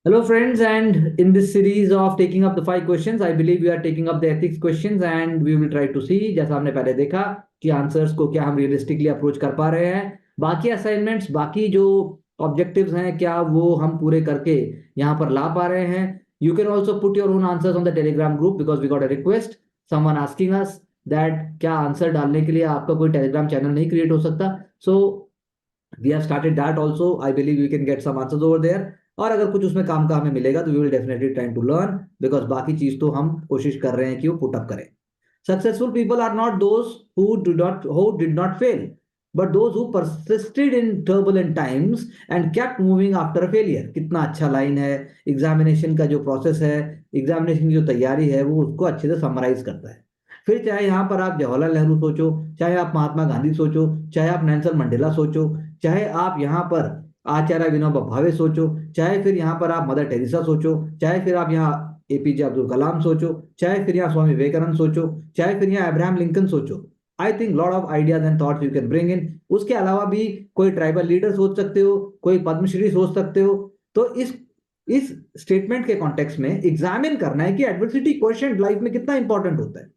Hello, friends, and in this series of taking up the 5 questions, I believe we are taking up the ethics questions, and we will try to see, जैसा हमने पहले देखा कि answers को क्या हम realistically approach कर पा रहे हैं, बाकी असाइनमेंट्स, बाकी जो ऑब्जेक्टिव्स हैं, क्या वो हम पूरे करके यहाँ पर ला पा रहे हैं. You can also put your own answers on the Telegram group because we got a request someone asking us that क्या आंसर डालने के लिए आपका कोई टेलीग्राम चैनल नहीं क्रिएट हो सकता. So we have started that also. I believe you can get some answers over there. और अगर कुछ उसमें काम का हमें मिलेगा तो we will definitely try to learn because बाकी चीज तो हम कोशिश कर रहे हैं कि वो पुट अप करें. Successful people are not those who did not fail but those who persisted in turbulent times and kept moving after a failure. कितना अच्छा लाइन है. एग्जामिनेशन का जो प्रोसेस है, एग्जामिनेशन की जो तैयारी है, वो उसको अच्छे से समराइज करता है. फिर चाहे यहाँ पर आप जवाहरलाल नेहरू सोचो, चाहे आप महात्मा गांधी सोचो, चाहे आप नेल्सन मंडेला सोचो, चाहे आप यहाँ पर आचार्य विनोबा भावे सोचो, चाहे फिर यहाँ पर आप मदर टेरेसा सोचो, चाहे फिर आप यहाँ एपीजे अब्दुल कलाम सोचो, चाहे फिर यहाँ स्वामी विवेकानंद सोचो, चाहे फिर यहाँ अब्राहम लिंकन सोचो. I think lot of ideas and thoughts you can bring in. उसके अलावा भी कोई ट्राइबल लीडर सोच सकते हो, कोई पद्मश्री सोच सकते हो. तो इस स्टेटमेंट के कॉन्टेक्स्ट में एग्जामिन करना है कि एडवर्सिटी क्वेश्चन लाइफ में कितना इंपॉर्टेंट होता है.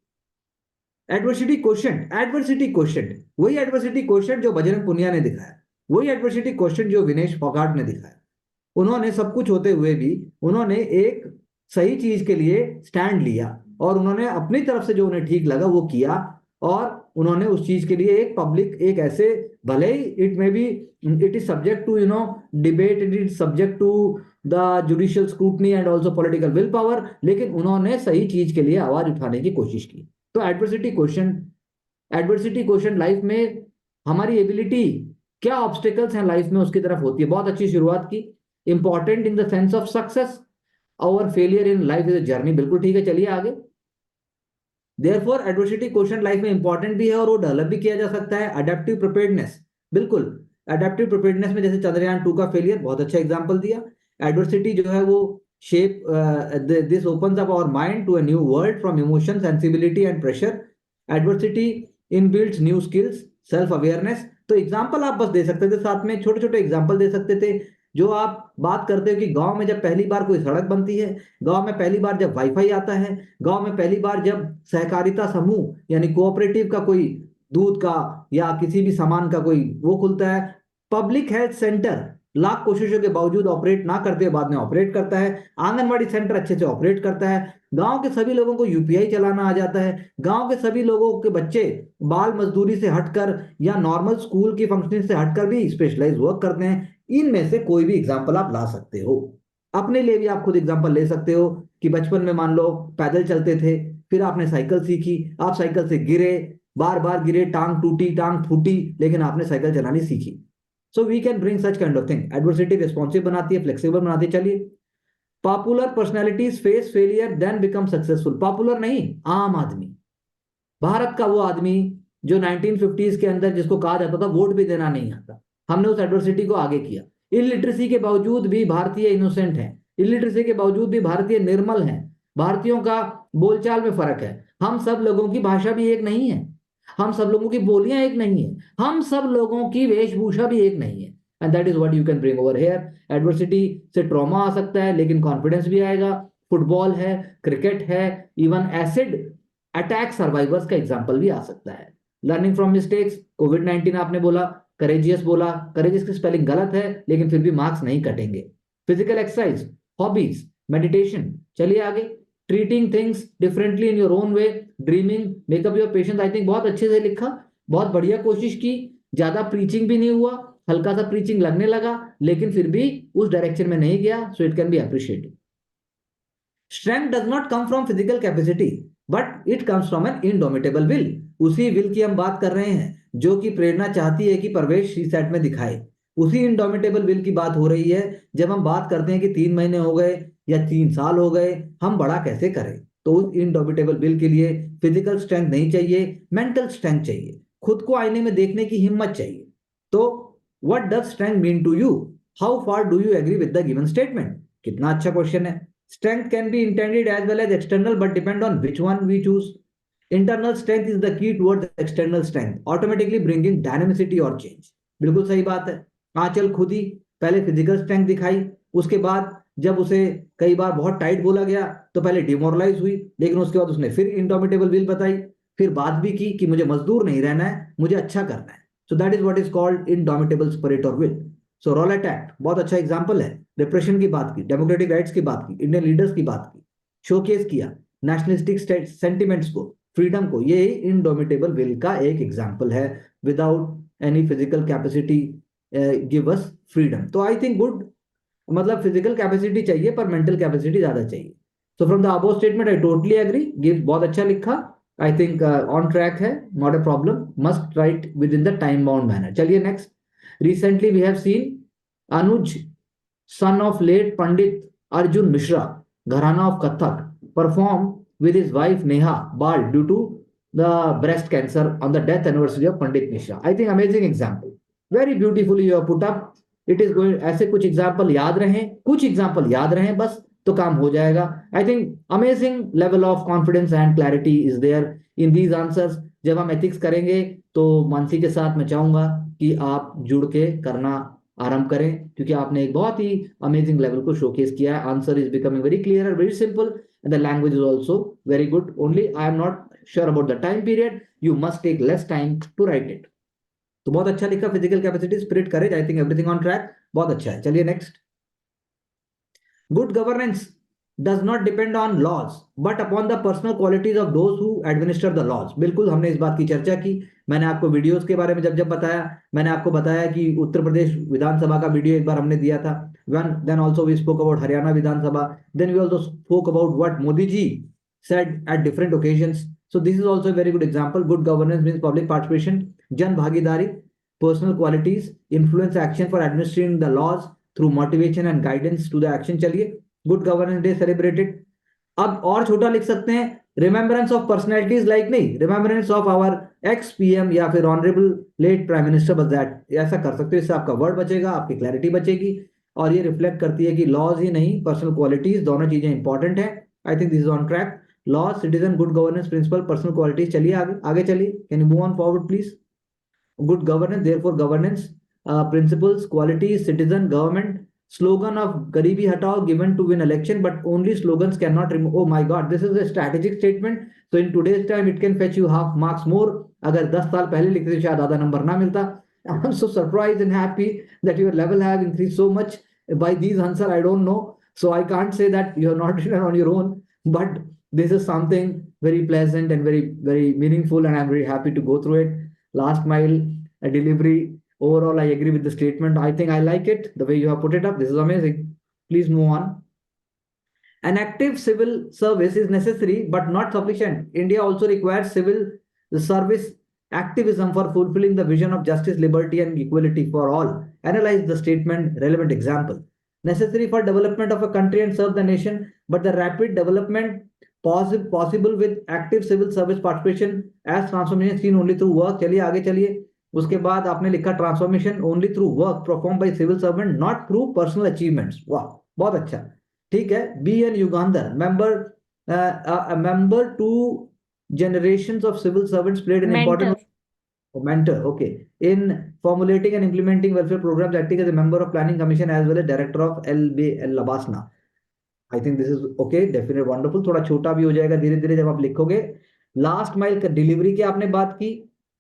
एडवर्सिटी क्वेश्चन, वही एडवर्सिटी क्वेश्चन जो बजरंग पुनिया ने दिखाया, वही एडवर्सिटी क्वेश्चन जो विनेश फोगाट ने दिखाया. उन्होंने सब कुछ होते हुए भी उन्होंने एक सही चीज के लिए स्टैंड लिया और उन्होंने अपनी तरफ से जो उन्हें ठीक लगा वो किया. और उन्होंने उस चीज के लिए एक पब्लिक, एक ऐसे, भले ही it may be, it is subject to debate, it is subject to the judicial scrutiny and also political will power, लेकिन उन्होंने सही चीज के लिए आवाज उठाने की कोशिश की. तो एडवर्सिटी क्वेश्चन लाइफ में हमारी एबिलिटी, क्या ऑब्स्टिकल्स हैं लाइफ में, उसकी तरफ होती है. बहुत अच्छी शुरुआत की. Important in the sense of success, और failure in life is a journey. बिल्कुल ठीक है, चलिए आगे. देयरफॉर एडवर्सिटी क्वेश्चन लाइफ में इंपॉर्टेंट भी है और वो डेवलप भी किया जा सकता है. अडेप्टिव प्रिपेयर्डनेस, बिल्कुल. एडेप्टिव प्रिपेयर्डनेस में जैसे चंद्रयान 2 का फेलियर बहुत अच्छा एग्जांपल दिया. एडवर्सिटी जो है वो shape, this opens up our mind to a new world from emotion, sensibility and pressure. Adversity in builds new skills, self awareness. तो एग्जाम्पल आप बस दे सकते थे, साथ में छोटे छोटे एग्जाम्पल दे सकते थे. जो आप बात करते हो कि गांव में जब पहली बार कोई सड़क बनती है, गांव में पहली बार जब वाईफाई आता है, गांव में पहली बार जब सहकारिता समूह यानी कोऑपरेटिव का कोई दूध का या किसी भी सामान का कोई वो खुलता है, पब्लिक हेल्थ सेंटर लाख कोशिशों के बावजूद ऑपरेट ना करते हुए बाद में ऑपरेट करता है, आंगनबाड़ी सेंटर अच्छे से ऑपरेट करता है, गांव के सभी लोगों को यूपीआई चलाना आ जाता है, गांव के सभी लोगों के बच्चे बाल मजदूरी से हटकर या नॉर्मल स्कूल की फंक्शनिंग से हटकर भी स्पेशलाइज वर्क करते हैं. इनमें से कोई भी एग्जाम्पल आप ला सकते हो. अपने लिए भी आप खुद एग्जाम्पल ले सकते हो कि बचपन में मान लो पैदल चलते थे, फिर आपने साइकिल सीखी, आप साइकिल से गिरे, बार बार गिरे, टांग टूटी, टांग फूटी, लेकिन आपने साइकिल चलानी सीखी. So we can bring such kind of thing. Adversity responsive बनाती है, फ्लेक्सिबल बनाती है. चलिए, popular personalities face failure then become successful. Popular नहीं, आम आदमी. भारत का वो आदमी जो 1950s के अंदर जिसको कहा जाता था वोट भी देना नहीं आता, हमने उस एडवर्सिटी को आगे किया. इलिटरेसी के बावजूद भी भारतीय इनोसेंट हैं, इलिटरेसी के बावजूद भी भारतीय निर्मल हैं. भारतीयों का बोलचाल में फर्क है. हम सब लोगों की भाषा भी एक नहीं है, हम सब लोगों की बोलियां एक नहीं है, हम सब लोगों की वेशभूषा भी एक नहीं है. And that is what you can bring over here. Adversity से ट्रॉमा आ सकता है लेकिन कॉन्फिडेंस भी आएगा. फुटबॉल है, क्रिकेट है, इवन एसिड अटैक सर्वाइवर्स का एग्जाम्पल भी आ सकता है. लर्निंग फ्रॉम मिस्टेक्स, कोविड 19 आपने बोला, करेजियस बोला, करेजियस की स्पेलिंग गलत है लेकिन फिर भी मार्क्स नहीं कटेंगे. Physical exercise, hobbies, meditation. चलिए आगे. Treating things differently in your own way, dreaming, make up your patience. I think बहुत अच्छे से लिखा, बहुत बढ़िया कोशिश की. ज्यादा प्रीचिंग भी नहीं हुआ, हल्का सा प्रीचिंग लगने लगा लेकिन फिर भी उस डायरेक्शन में नहीं गया. So it can be appreciated. Strength does not come from physical capacity but it comes from an indomitable will. उसी विल की हम बात कर रहे हैं जो कि प्रेरणा चाहती है कि प्रवेश सी सेट में दिखाए. उसी इनडोमिटेबल विल की बात हो रही है. जब हम बात करते हैं कि 3 महीने हो गए या 3 साल हो गए, हम बड़ा कैसे करें, तो उस इनडोमिटेबल विल के लिए फिजिकल स्ट्रेंथ नहीं चाहिए, मेंटल स्ट्रेंथ चाहिए. खुद को आईने में देखने की हिम्मत चाहिए. तो what does strength mean to you? How far do you agree with the given statement? कितना अच्छा क्वेश्चन है. Strength can be intended as well as external, but depend on which one we choose. Internal strength is the key towards external strength, automatically bringing dynamicity or change. बिल्कुल सही बात है. आंचल खुद ही पहले physical strength दिखाई, उसके बाद जब उसे कई बार बहुत टाइट बोला गया तो पहले डिमोरलाइज हुई, लेकिन उसके बाद उसने फिर इंडोमिटेबल विल बताई, फिर बात भी की कि मुझे मजदूर नहीं रहना है, मुझे अच्छा करना है। So that is what is called indomitable spirit और विल। सो रॉलेट एक्ट बहुत अच्छा एग्जाम्पल है। रिप्रेशन की बात की, डेमोक्रेटिक राइट्स की बात की, इंडियन लीडर्स की बात की, शोकेस किया नेशनलिस्टिक सेंटिमेंट्स को, फ्रीडम को, ये इंडोमिटेबल विल का एक एग्जाम्पल है। Without any physical capacity give us freedom. तो आई थिंक गुड, मतलब फिजिकल कैपेसिटी चाहिए पर मेंटल कैपेसिटी ज्यादा चाहिए। So from the above statement I totally agree, give बहुत अच्छा लिखा। आई थिंक ऑन ट्रैक है, not a problem, must write within the time bound manner. चलिए next. Recently we have seen Anuj, son of late Pandit Arjun Mishra, Gharana of Kathak, perform with his wife Neha Bal due to the breast cancer on the death anniversary of Pandit Mishra. I think amazing example. Very beautifully you have put up. It is going, ऐसे कुछ example याद रहें, कुछ example याद रहें बस, तो काम हो जाएगा। I think amazing level of confidence and clarity is there in these answers. जब हम एथिक्स करेंगे तो मानसी के साथ मैं चाहूंगा कि आप जुड़ के करना आरंभ करें, क्योंकि आपने एक बहुत ही अमेजिंग लेवल को शोकेस किया है। Answer is becoming very clear and very simple and the language is also very good. Only I am not sure about the time period, you must take less time to write it. तो बहुत अच्छा लिखा, physical capacity, spirit, courage, I think everything on track, बहुत अच्छा है। चलिए next. Good governance does not depend on laws but upon the personal qualities of those who administer the laws। बिल्कुल हमने इस बात की चर्चा की। मैंने आपको वीडियोस के बारे में जब जब बताया, मैंने आपको बताया कि उत्तर प्रदेश विधानसभा का वीडियो एक बार हमने दिया था। then also we spoke about Haryana Vidhan Sabha, then we also spoke about what Modi ji said at different occasions। so this is also a very good example। good governance means public participation, जन भागीदारी, personal qualities, influence action for administering the laws through motivation and guidance to the action। चलिए, good governance day celebrated. अब और छोटा लिख सकते हैं, remembrance of personalities, like नहीं, remembrance of our ex PM या फिर ऑनरेबल लेट प्राइम मिनिस्टर, बस दैट, ऐसा कर सकते हो। इससे आपका वर्ड बचेगा, आपकी क्लैरिटी बचेगी, और ये रिफ्लेक्ट करती है कि लॉज ही नहीं, पर्सनल क्वालिटीज, दोनों चीजें इंपॉर्टेंट है। I think this is on track. Law, citizen, good governance principle, personal qualities. चलिए आगे आगे चलिए, can you move on forward please. good governance, therefore governance, principles, qualities, citizen, government, slogan of garibi hatao given to win election, but only slogans cannot remove। oh my god, this is a strategic statement, so in today's time it can fetch you half marks more। अगर 10 साल पहले लिखते थे शायद आधा number ना मिलता। I'm so surprised and happy that your level have increased so much by these answer। I don't know, so I can't say that you have not written on your own, but this is something very pleasant and very very meaningful, and I'm very happy to go through it। Last mile delivery, overall I agree with the statement। I think I like it the way you have put it up, this is amazing। please move on। an active civil service is necessary but not sufficient। India also requires civil service activism for fulfilling the vision of justice, liberty and equality for all। analyze the statement, relevant example। necessary for development of a country and serve the nation, but the rapid development possible with active civil service participation as transformation seen only through work। चलिए आगे चलिए। उसके बाद आपने लिखा transformation only through work perform by civil servant, not through personal achievements. वाह, बहुत अच्छा, ठीक है। B N Yugandhar, member two generations of civil servants played an important Mentor. mentor, okay, in formulating and implementing welfare programs, acting as a member of planning commission as well as director of LB Labasna। I think this is okay, definite, wonderful. थोड़ा छोटा भी हो जाएगा धीरे धीरे जब आप लिखोगे। लास्ट माइल डिलीवरी की आपने बात की,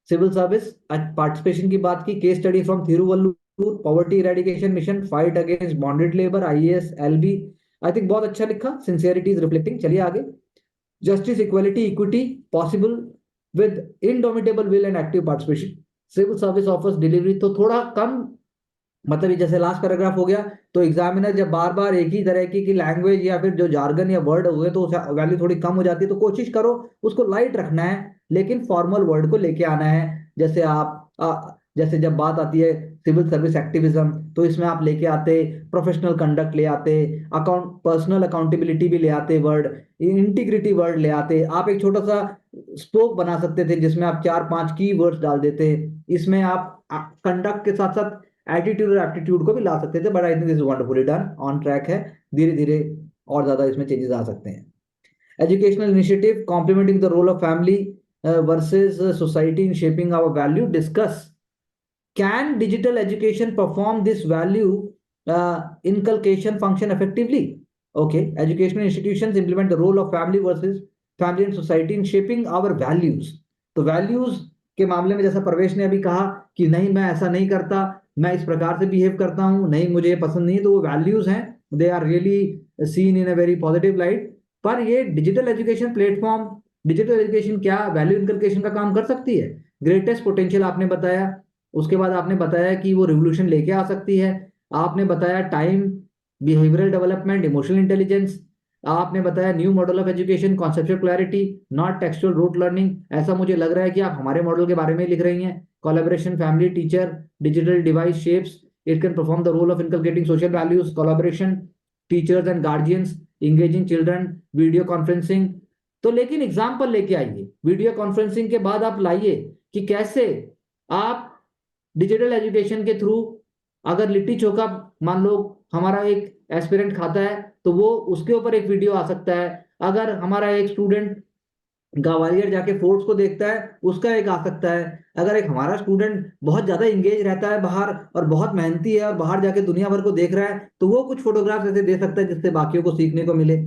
सिविल सर्विस पार्टिसिपेशन की बात की, case study from Thiruvallur, poverty eradication mission, fight against bonded labour, IAS, LB. I think बहुत अच्छा लिखा, सिंसियरिटी इज रिफ्लेक्टिंग। चलिए आगे। Justice, equality, equity possible with indomitable will and active participation, civil service offers delivery. तो थोड़ा कम, मतलब ये जैसे लास्ट पैराग्राफ हो गया, तो एग्जामिनर जब बार बार एक ही तरह की लैंग्वेज या फिर जो जार्गन या वर्ड हुए तो वैल्यू थोड़ी कम हो जाती है। तो कोशिश करो उसको लाइट रखना है, लेकिन फॉर्मल वर्ड को लेके आना है। जैसे जैसे जब बात आती है सिविल सर्विस एक्टिविज्म, तो इसमें आप लेके आते प्रोफेशनल कंडक्ट, ले आते अकाउंट, पर्सनल अकाउंटेबिलिटी भी ले आते, वर्ड इंटीग्रिटी वर्ड ले आते। आप एक छोटा सा स्पोक बना सकते थे जिसमें आप 4-5 की वर्ड्स डाल देते। इसमें आप कंडक्ट के साथ साथ एटीट्यूड और एप्टीट्यूड को भी ला सकते थे, but I think this is wonderfully done, on track है। धीरे धीरे और ज्यादा इसमें चेंजेस आ सकते हैं। Educational initiative complementing the role of family versus society in shaping our value, discuss can digital education perform this value inculcation function effectively? Okay, educational institutions implement the role of family and society in shaping our values. तो values के मामले में जैसा प्रवेश ने अभी कहा कि नहीं मैं ऐसा नहीं करता, मैं इस प्रकार से बिहेव करता हूं, नहीं मुझे ये पसंद नहीं है, तो वो वैल्यूज हैं, they are really seen in a very positive light. पर ये digital education platform, digital education क्या वैल्यू इनकलकेशन का काम कर सकती है? ग्रेटेस्ट पोटेंशियल आपने बताया. उसके बाद आपने बताया कि वो रिवोल्यूशन लेके आ सकती है. आपने बताया time, behavioural development, emotional intelligence. आपने बताया new model of education, conceptual clarity, not textual rote learning. ऐसा मुझे लग रहा है कि आप हमारे मॉडल के बारे में लिख रही हैं. Collaboration, family, teacher, digital device shapes, it can perform the role of inculcating social values, collaboration, teachers and guardians, engaging children, video conferencing. तो लेकिन एग्जाम्पल लेके आइए, वीडियो कॉन्फ्रेंसिंग के बाद आप लाइए कि कैसे आप डिजिटल एजुकेशन के थ्रू, अगर लिट्टी चोखा मान लो हमारा एक एस्पिरेंट खाता है तो वो उसके ऊपर एक वीडियो आ सकता है. अगर हमारा एक स्टूडेंट ग्वालियर जाके फोर्ट्स को देखता है उसका एक आ सकता है. अगर एक हमारा स्टूडेंट बहुत ज्यादा इंगेज रहता है बाहर और बहुत मेहनती है और बाहर जाके दुनिया भर को देख रहा है तो वो कुछ फोटोग्राफ्स ऐसे दे सकता है जिससे बाकियों को सीखने को मिले.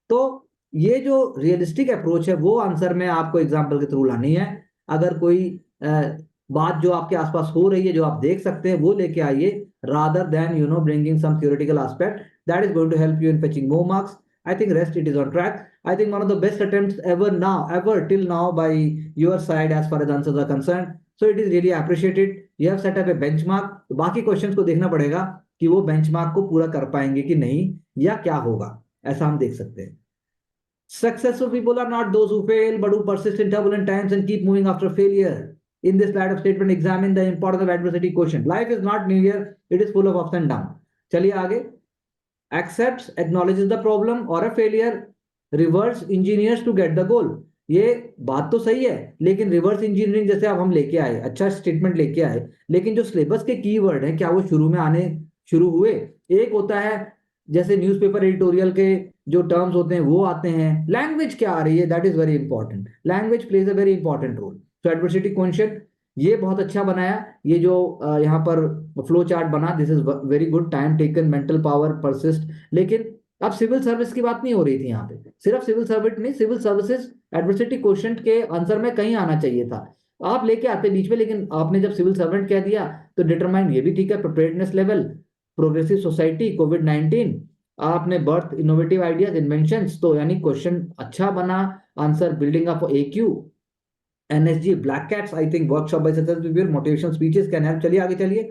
तो ये जो रियलिस्टिक अप्रोच है वो आंसर में आपको एग्जाम्पल के थ्रू लानी है. अगर कोई बात जो आपके आसपास हो रही है जो आप देख सकते हैं वो लेके आइए, rather than bringing some theoretical aspect that is going to help you in fetching more marks. I think rest it is on track. I think one of the best attempts ever till now by your side as far as answers are concerned. So it is really appreciated. You have set up a benchmark. तो बाकी questions को देखना पड़ेगा कि वो benchmark को पूरा कर पाएंगे कि नहीं, या क्या होगा. ऐसा हम देख सकते हैं. Successful people are not those who fail, but who persist in turbulent times and keep moving after failure. In this slide of statement, examine the importance of adversity quotient. Life is not linear; it is full of ups and downs. चलिए आगे. Accepts, acknowledges the problem or a failure, reverse engineers to get the goal. ये बात तो सही है, लेकिन reverse engineering जैसे अब हम लेके आए, अच्छा स्टेटमेंट लेके आए, लेकिन जो सिलेबस के कीवर्ड हैं क्या वो शुरू में आने शुरू हुए? एक होता है जैसे न्यूज़पेपर एडिटोरियल के जो टर्म्स होते हैं वो आते हैं. लैंग्वेज क्या आ रही है, that is very important. Language plays a very important role. तो एडवर्सिटी क्वेश्चन ये बहुत अच्छा बनाया. ये जो यहाँ पर फ्लो चार्ट बना, this is very good. Time taken, mental power, persist. लेकिन अब सिविल सर्विस की बात नहीं हो रही थी यहाँ पे. सिर्फ सिविल सर्विस नहीं, सिविल सर्विसेज एडवर्सिटी क्वेश्चन के आंसर में कहीं आना चाहिए था. आप लेके आते बीच में, लेकिन आपने जब सिविल सर्वेंट कह दिया तो डिटरमाइन ये भी ठीक है. प्रिपेयर्डनेस लेवल, प्रोग्रेसिव सोसाइटी, कोविड-19, आपने बर्थ, इनोवेटिव आइडियाज, इन्वेंशंस. तो यानी क्वेश्चन अच्छा बना. Answer building up AQ, NSG, black cats. I think workshop by successful people, motivational speeches can help. चलिए आगे चलिए.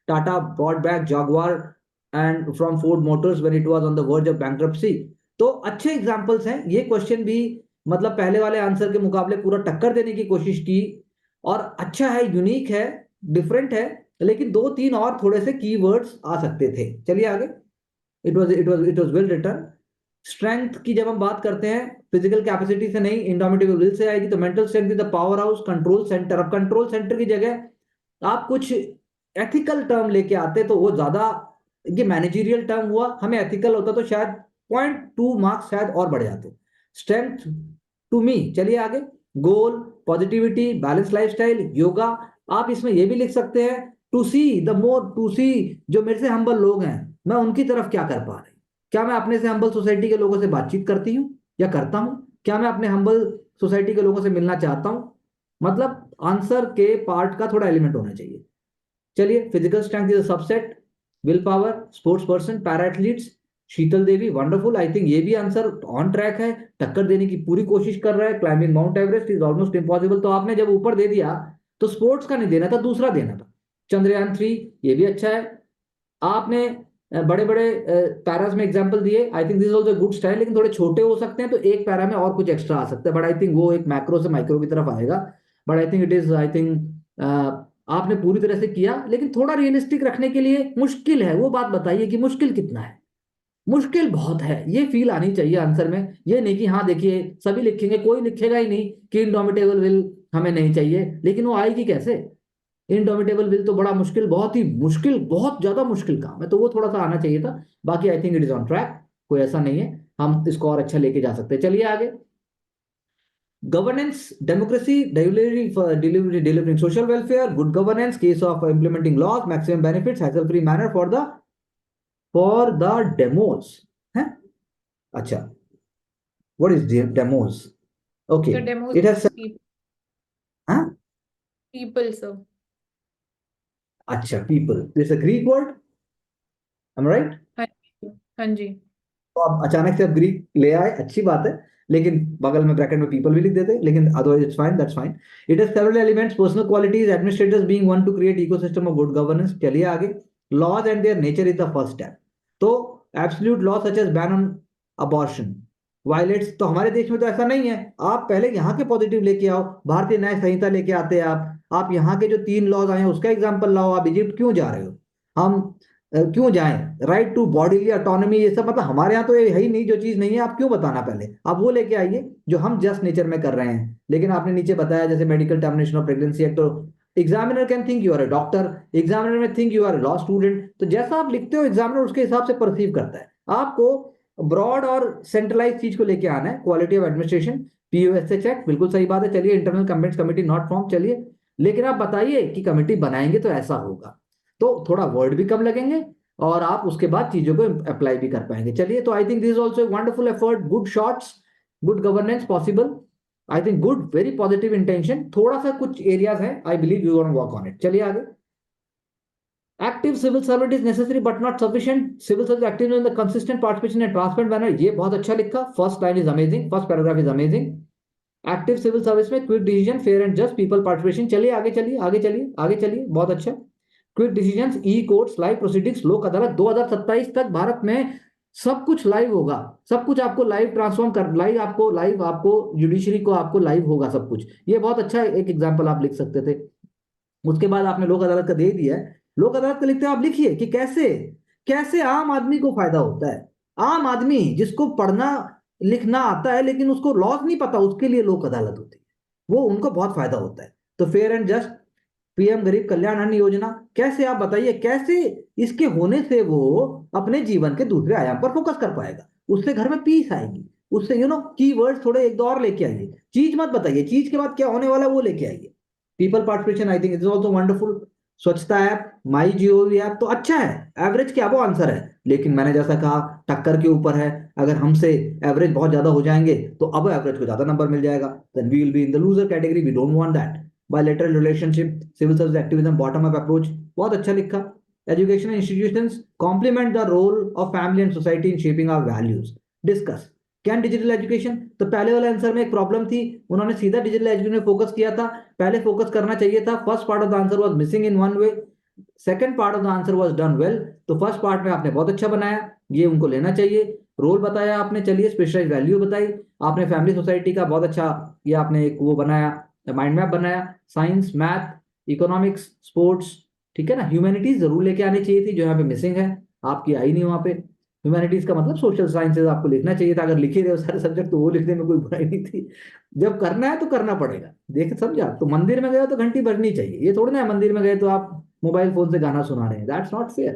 Tata bought back Jaguar and from Ford Motors when it was on the verge of bankruptcy. तो अच्छे examples हैं. ये question भी मतलब पहले वाले आंसर के मुकाबले पूरा टक्कर देने की कोशिश की और अच्छा है, यूनिक है, डिफरेंट है, लेकिन दो तीन और थोड़े से कीवर्ड्स आ सकते थे. चलिए आगे. It was well written. Strength की जब हम बात करते हैं फिजिकल कैपेसिटी से नहीं, इंडोमिटेबल विल से आएगी. तो mental strength is the power house, control centre. अब कंट्रोल सेंटर की जगह आप कुछ एथिकल टर्म लेके आते तो वो ज्यादा, ये मैनेजरियल टर्म हुआ, हमें एथिकल होता तो शायद 0.2 मार्क्स शायद और बढ़ जाते. Strength to me. चलिए आगे. Goal, positivity, balance lifestyle, yoga. आप इसमें ये भी लिख सकते हैं to see the more, to see जो मेरे से हम्बल लोग हैं मैं उनकी तरफ क्या कर पा रही. क्या मैं अपने से हम्बल सोसाइटी के लोगों से बातचीत करती हूँ या करता हूं? क्या मैं अपने हम्बल सोसाइटी के लोगों से मिलना चाहता हूं? मतलब आंसर के पार्ट का थोड़ा एलिमेंट होना चाहिए. चलिए. Physical strength is a subset. Will power, sports person, para athletes. Sheetal Devi, wonderful. I think ये भी आंसर ऑन ट्रैक है, टक्कर देने की पूरी कोशिश कर रहा है. Climbing mount Everest is almost impossible. तो आपने जब ऊपर दे दिया तो स्पोर्ट्स का नहीं देना था, दूसरा देना था. चंद्रयान 3 ये भी अच्छा है. आपने बड़े बड़े पैरास में एग्जांपल दिए. आई think this is also good style, लेकिन थोड़े छोटे हो सकते हैं तो एक पैरा में और कुछ एक्स्ट्रा आ सकता है. बट आई थिंक वो एक मैक्रो से माइक्रो की तरफ आएगा. But I think it is, I think आपने पूरी तरह से किया, लेकिन थोड़ा रियलिस्टिक रखने के लिए मुश्किल है. वो बात बताइए कि मुश्किल कितना है. मुश्किल बहुत है, ये फील आनी चाहिए आंसर में. ये नहीं कि हाँ देखिए सभी लिखेंगे, कोई लिखेगा ही नहीं कि इनडोमिटेबल विल हमें नहीं चाहिए, लेकिन वो आएगी कैसे? इनडोमिटेबल विल तो बड़ा मुश्किल, बहुत ही मुश्किल, बहुत ज्यादा मुश्किल काम है. तो वो थोड़ा सा आना चाहिए था. बाकी I think it is on track, कोई ऐसा नहीं है, हम इसको और अच्छा लेके जा सकते हैं. चलिए आगे. Governance, democracy, delivering social welfare, good governance, case of implementing laws, maximum benefits, hassle-free manner for the for the demos है। अच्छा, what is demos? Okay, The demos it has, हाँ, people, sir. अच्छा, people, this a Greek word, am right? हाँ जी, हाँ जी। तो आप अचानक से आप ग्रीक ले आए, अच्छी बात है, लेकिन बगल में ब्रैकेट में पीपल भी लिख देते, लेकिन otherwise it's fine, that's fine. It has several elements, personal qualities, administrators being one to create ecosystem of good governance. चलिए आगे। Laws and their nature is the first step. तो absolute law such as ban on abortion violates, तो हमारे देश में तो ऐसा नहीं है। आप पहले यहाँ के पॉजिटिव लेके आओ, भारतीय न्याय संहिता लेके आते हैं आप यहाँ के जो 3 लॉज आए हैं उसका एग्जाम्पल लाओ। आप इजिप्ट क्यों जा रहे हो? हम क्यों जाएं? राइट टू बॉडीली ऑटोनॉमी, ये सब मतलब हमारे यहाँ तो ये है ही नहीं, जो चीज नहीं है आप क्यों बताना? पहले आप वो लेके आइए जो हम जस्ट नेचर में कर रहे हैं। लेकिन आपने नीचे बताया जैसे medical termination of pregnancy act, तो examiner can think you are a doctor, examiner may think you are a law student, तो जैसा आप लिखते हो एग्जामिनर उसके हिसाब से परसीव करता है आपको। ब्रॉड और सेंट्रलाइज चीज को लेके आना है। क्वालिटी ऑफ एडमिनिस्ट्रेशन, पीयूएसए चेक, बिल्कुल सही बात है। चलिए, internal comments committee not form, चलिए, लेकिन आप बताइए कि कमेटी बनाएंगे तो ऐसा होगा, तो थोड़ा वर्ड भी कम लगेंगे और आप उसके बाद चीजों को अप्लाई भी कर पाएंगे। चलिए, तो I think this is also wonderful effort, good shots, good governance possible, I think good, very positive intention. थोड़ा सा कुछ एरियाज है, I believe you gonna work on it. चलिए आगे। Active civil servant is necessary but not sufficient, civil service active in the consistent participation in transparent manner, ये बहुत अच्छा लिखा, first line is amazing, first paragraph is amazing. Active civil service में quick decision, fair and just people participation. चलिए आगे, चलिए आगे, चलिए आगे, चलिए, बहुत अच्छा। क्विक डिसीजंस, ई कोर्ट्स, लाइव प्रोसीडिंग्स, लोक अदालत, 2027 तक भारत में सब कुछ लाइव होगा। सब कुछ आपको लाइव ट्रांसफॉर्म कर, लाइव आपको जुडिशरी को आपको लाइव होगा सब कुछ। ये बहुत अच्छा एक एग्जांपल आप लिख सकते थे। उसके बाद आपने लोक अदालत का दे दिया है, लोक अदालत का लिखते हैं आप, लिखिए कि कैसे कैसे आम आदमी को फायदा होता है। आम आदमी जिसको पढ़ना लिखना आता है लेकिन उसको लॉज नहीं पता, उसके लिए लोक अदालत होती है, वो उनको बहुत फायदा होता है। तो फेयर एंड जस्ट, पीएम गरीब कल्याण अन्न योजना, कैसे आप बताइए, कैसे इसके होने से वो अपने जीवन के दूसरे आयाम पर फोकस कर पाएगा, उससे घर में पीस आएगी, उससे कीवर्ड्स थोड़े एक दो और लेके आइए, चीज मत बताइए, चीज के बाद क्या होने वाला है वो लेके आइए। People participation, I think is also wonderful. स्वच्छता ऐप, माई जीओवी ऐप तो अच्छा है, एवरेज क्या वो आंसर है, लेकिन मैंने जैसा कहा टक्कर के ऊपर है। अगर हमसे एवरेज बहुत ज्यादा हो जाएंगे तो अब एवरेज को ज्यादा नंबर मिल जाएगा, then we will be in the loser category, we don't want that. Bilateral relationship, civil service activism, bottom up approach, बहुत अच्छा लिखा। Education institutions complement the role of family and society in shaping our values. Discuss can digital education, तो पहले वाले answer में एक problem थी, उन्होंने सीधा डिजिटल एजुकेशन में फोकस किया था। पहले फोकस करना चाहिए था, first part of the answer was missing in one way, second part of the answer was done well. तो फर्स्ट पार्ट में आपने बहुत अच्छा बनाया, ये उनको लेना चाहिए। रोल बताया आपने, चलिए, स्पेशलाइज वैल्यू बताई आपने, फैमिली सोसाइटी का बहुत अच्छा, ये आपने एक वो बनाया, माइंड मैप बनाया। साइंस, मैथ, इकोनॉमिक्स, स्पोर्ट्स, ठीक है ना। ह्यूमैनिटीज जरूर लेके आनी चाहिए थी, जो यहाँ पे मिसिंग है, आपकी आई नहीं वहां पे। ह्यूमैनिटीज का मतलब सोशल साइंसेज आपको लिखना चाहिए था, अगर लिखे रहे हो सारे सब्जेक्ट तो वो लिखने में कोई बुराई नहीं थी। जब करना है तो करना पड़ेगा, देख समझा। तो मंदिर में गए हो तो घंटी बजनी चाहिए, ये थोड़ी ना है मंदिर में गए तो आप मोबाइल फोन से गाना सुना रहे हैं, that's not fair.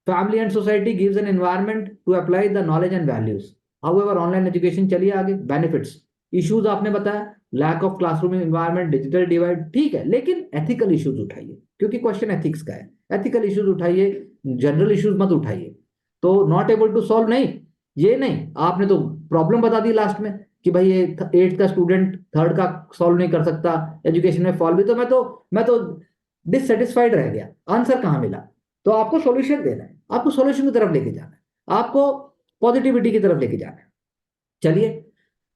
Family and society gives an environment to apply the knowledge and values, however online education, चलिए आगे। बेनिफिट्स, इश्यूज आपने बताया, lack of classroom environment, digital divide, ठीक है, लेकिन एथिकल इश्यूज उठाइए, क्योंकि क्वेश्चन एथिक्स का है। एथिकल इश्यूज उठाइए, जनरल इश्यूज मत उठाइए। तो नॉट एबल टू सॉल्व नहीं, ये नहीं, आपने तो प्रॉब्लम बता दी लास्ट में कि भाई ये 8th का स्टूडेंट 3rd का सॉल्व नहीं कर सकता, एजुकेशन में फॉल भी, तो मैं तो डिससेटिस्फाइड रह गया, आंसर कहाँ मिला? तो आपको सॉल्यूशन देना है, आपको सॉल्यूशन की तरफ लेके जाना है, आपको पॉजिटिविटी की तरफ लेके जाना है। चलिए,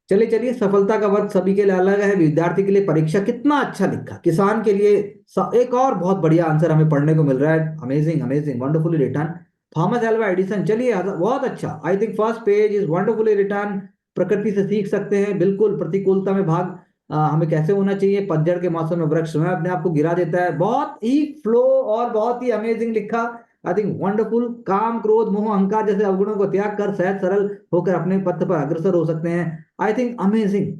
चलिए, चलिए, सफलता का वर्थ सभी के लिए अलग है, विद्यार्थी के लिए परीक्षा, कितना अच्छा लिखा, किसान के लिए एक और बहुत बढ़िया आंसर हमें पढ़ने को मिल रहा है, amazing, amazing, wonderfully written. Thomas Alva Edison, चलिए बहुत अच्छा, I think first page is wonderfully written. प्रकृति से सीख सकते हैं, बिल्कुल, प्रतिकूलता में भाग हमें कैसे होना चाहिए, पतझड़ के मौसम में वृक्ष स्वयं अपने आप को गिरा देता है, बहुत ही फ्लो और बहुत ही अमेजिंग लिखा। I think wonderful. काम, क्रोध, मोह, अहंकार जैसे अवगुणों को त्याग कर सहज सरल होकर अपने पथ पर अग्रसर हो सकते हैं। आई थिंक अमेजिंग,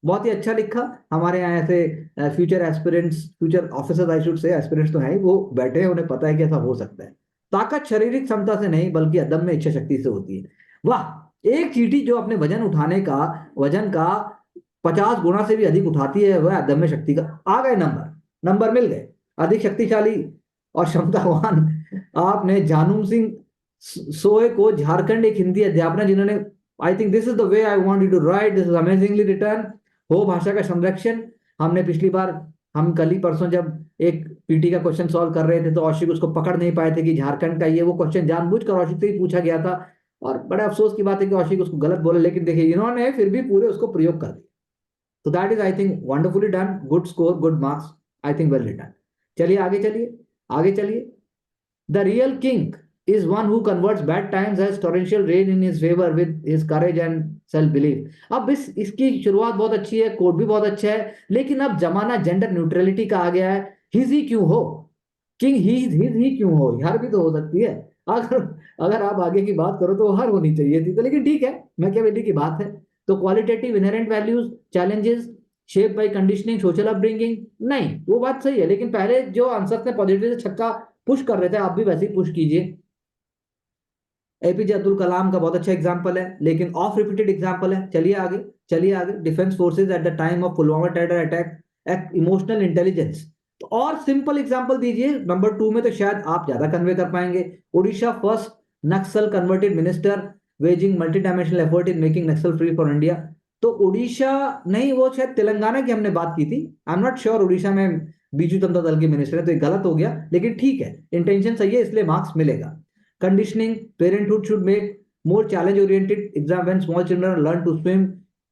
बहुत ही अच्छा लिखा। हमारे यहाँ ऐसे future aspirants, future officers, I should से, एस्पिरेंट्स तो हैं ही, वो बैठे हैं, उन्हें पता है कि ऐसा हो सकता है। ताकत शारीरिक क्षमता से नहीं बल्कि अदम्य इच्छा शक्ति से होती है। वाह, एक चींटी जो अपने वजन उठाने का, वजन का 50 गुना से भी अधिक उठाती है, वह अदम्य शक्ति का, आ गए नंबर, नंबर मिल गए। अधिक शक्तिशाली और क्षमतावान, आपने जानूम सिंह सोए को झारखंड एक हिंदी अध्यापक जिन्होंने, I think this is the way I want you to write, this is amazingly written. हो भाषा का संरक्षण। हमने पिछली बार, हम कल ही परसों जब एक पीटी का क्वेश्चन सॉल्व कर रहे थे तो औशिक उसको पकड़ नहीं पाए थे कि झारखंड का ये वो क्वेश्चन जानबूझकर औशिक से ही पूछा गया था, और बड़े अफसोस की बात है कि औशिक उसको गलत बोले, लेकिन देखिए इन्होंने फिर भी पूरे उसको प्रयोग कर दिया। तो that is I think wonderfully done, good score, good marks, I think well return. चलिए आगे चलिए, आगे चलिए। The real king is one who converts bad times as torrential rain in his favor with his courage and self belief। अब इसकी शुरुआत बहुत अच्छी है, कोड भी बहुत अच्छा है, लेकिन अब जमाना जेंडर न्यूट्रलिटी का आ गया है। हिज ही क्यों हो, किंग हिज ही क्यों हो, हर भी तो हो सकती है। अगर अगर आप आगे की बात करो तो हर होनी चाहिए थी, तो लेकिन ठीक है, मैकियावेली की बात है। तो qualitative inherent values challenges shape by conditioning social upbringing, नहीं वो बात सही है, लेकिन पहले जो आंसर थे पॉजिटिव से छक्का पुश कर रहे थे, आप भी वैसे ही पुश कीजिए। एपीजे अब्दुल कलाम का बहुत अच्छा एग्जांपल है, लेकिन ऑफ रिपीटेड एग्जांपल है। चलिए आगे, चलिए आगे। Defence forces at the time of Pulwama terror attack, emotional intelligence. तो और सिंपल एग्जांपल दीजिए नंबर 2 में, तो शायद आप ज्यादा कन्वे कर पाएंगे। Odisha first Naxal converted minister waging multi dimensional effort in making Naxal free for India. तो ओडिशा नहीं, वो शायद तेलंगाना की हमने बात की थी, आई एम नॉट श्योर ओडिशा में बीजू जनता दल के मिनिस्टर है, तो ये गलत हो गया, लेकिन ठीक है, इंटेंशन सही है, इसलिए मार्क्स मिलेगा। Conditioning parenthood should make more challenge oriented exam when small children learn to swim.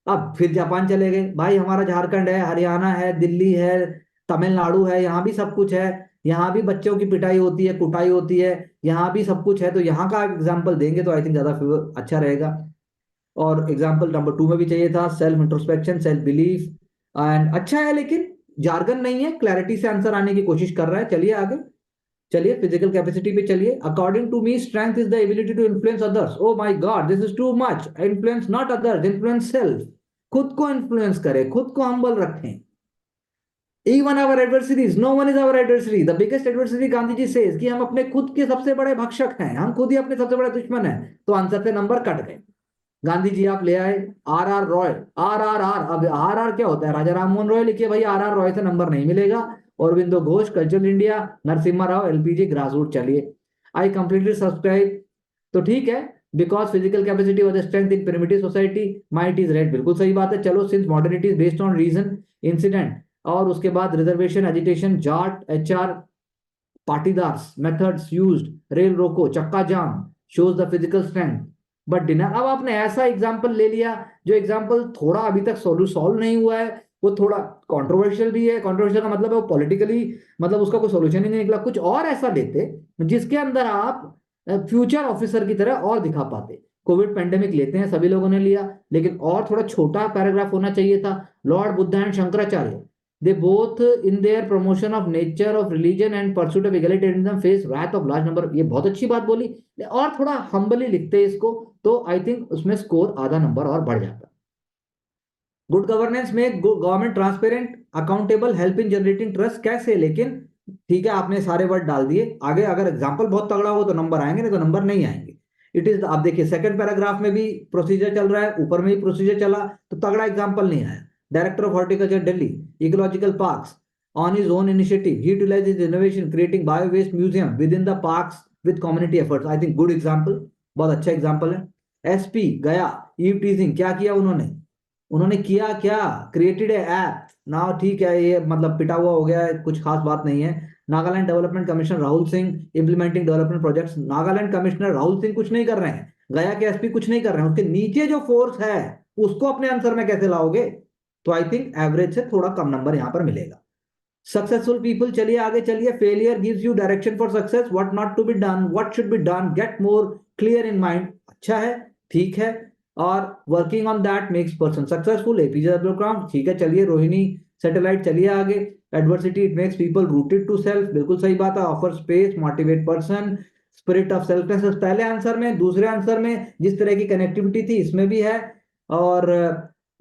अब फिर जापान चले गए भाई, हमारा झारखंड है, हरियाणा है, दिल्ली है, तमिलनाडु है, यहाँ भी सब कुछ है, यहाँ भी बच्चों की पिटाई होती है, कुटाई होती है, यहाँ भी सब कुछ है, तो यहाँ का एग्जाम्पल देंगे तो आई थिंक ज्यादा अच्छा रहेगा। और एग्जाम्पल नंबर 2 में भी चाहिए था, self introspection, self belief, and अच्छा है, लेकिन जार्गन नहीं है, क्लैरिटी से आंसर आने की कोशिश कर रहा है। चलिए आगे, चलिए फिजिकल कैपेसिटी पे चलिए। According to me strength is the ability to influence others. Oh my god, this is too much. Influence not others, influence self. खुद को इन्फ्लुएंस करें, खुद को हम्बल रखें। Even our adversaries, no one is our adversary. The biggest adversary, Gandhi ji says कि हम अपने खुद के सबसे बड़े भक्षक हैं, हम खुद ही अपने सबसे बड़े दुश्मन हैं। तो आंसर से नंबर कट गए। गांधी जी आप ले आए R R Roy, R R R, अब आर आर क्या होता है, राजा राम मोहन रॉय लिखिए भाई, आर आर रॉय से नंबर नहीं मिलेगा। Aurobindo Ghosh cultural India, Narasimha Rao LPG grassroot. चलिए, आई कंप्लीटली सब्सक्राइब। तो ठीक है, because physical capacity was strength in primitive society, might is right, बिल्कुल सही बात है। चलो, since modernity is based on reason incident, और उसके बाद reservation agitation Jat HR Patidars methods used rail रोको चक्का जाम shows the physical strength but dinner. अब आपने ऐसा एग्जाम्पल ले लिया जो एग्जाम्पल थोड़ा अभी तक सॉल्व नहीं हुआ है, वो थोड़ा कंट्रोवर्शियल भी है। कंट्रोवर्शियल का मतलब है वो पॉलिटिकली, मतलब उसका कोई सोल्यूशन ही नहीं निकला। कुछ और ऐसा लेते जिसके अंदर आप फ्यूचर ऑफिसर की तरह और दिखा पाते। कोविड पेंडेमिक लेते हैं, सभी लोगों ने लिया, लेकिन और थोड़ा छोटा पैराग्राफ होना चाहिए था। Lord Buddha and Shankaracharya, they both in their promotion of nature of religion and pursuit of egalitarianism face wrath of large number। ये बहुत अच्छी बात बोली, और थोड़ा हम्बली लिखते हैं इसको, तो आई थिंक उसमें स्कोर आधा नंबर और बढ़ जाता। गुड गवर्नेंस में government transparent accountable help in generating trust, कैसे, लेकिन ठीक है, आपने सारे वर्ड डाल दिए। आगे अगर एग्जाम्पल बहुत तगड़ा हो तो नंबर आएंगे, नहीं तो नंबर नहीं आएंगे। इट इज, आप देखिए सेकंड पैराग्राफ में भी प्रोसीजर चल रहा है, ऊपर में भी प्रोसीजर चला, तो तगड़ा एग्जाम्पल नहीं आया। Director of Horticulture, Delhi, ecological parks, on his own initiative, he utilizes his innovation, creating bio-waste museum within the parks with community efforts। I think good example, बहुत अच्छा एग्जाम्पल है। एसपी गया, eve teasing, क्या किया उन्होंने, उन्होंने किया क्या, क्रिएटेड ए ऐप ना, ठीक है, ये मतलब पिटा हुआ हो गया है, कुछ खास बात नहीं है। Nagaland development commissioner Rahul Singh implementing development projects. Nagaland commissioner Rahul Singh कुछ नहीं कर रहे हैं, गया के एसपी कुछ नहीं कर रहे हैं, उसके नीचे जो फोर्स है उसको अपने आंसर में कैसे लाओगे। तो आई थिंक एवरेज से थोड़ा कम नंबर यहां पर मिलेगा। सक्सेसफुल पीपल, चलिए आगे चलिए। Failure gives you direction for success, what not to be done, what should be done, get more clear in mind, अच्छा है, ठीक है। और working on that makes person successful, APJ Abdul Kalam, ठीक है। चलिए, रोहिणी सैटेलाइट, चलिए आगे। Adversity it makes people rooted to self, बिल्कुल सही बात है। Offer space, motivate person, spirit of selflessness, पहले आंसर में, दूसरे आंसर में जिस तरह की कनेक्टिविटी थी इसमें भी है, और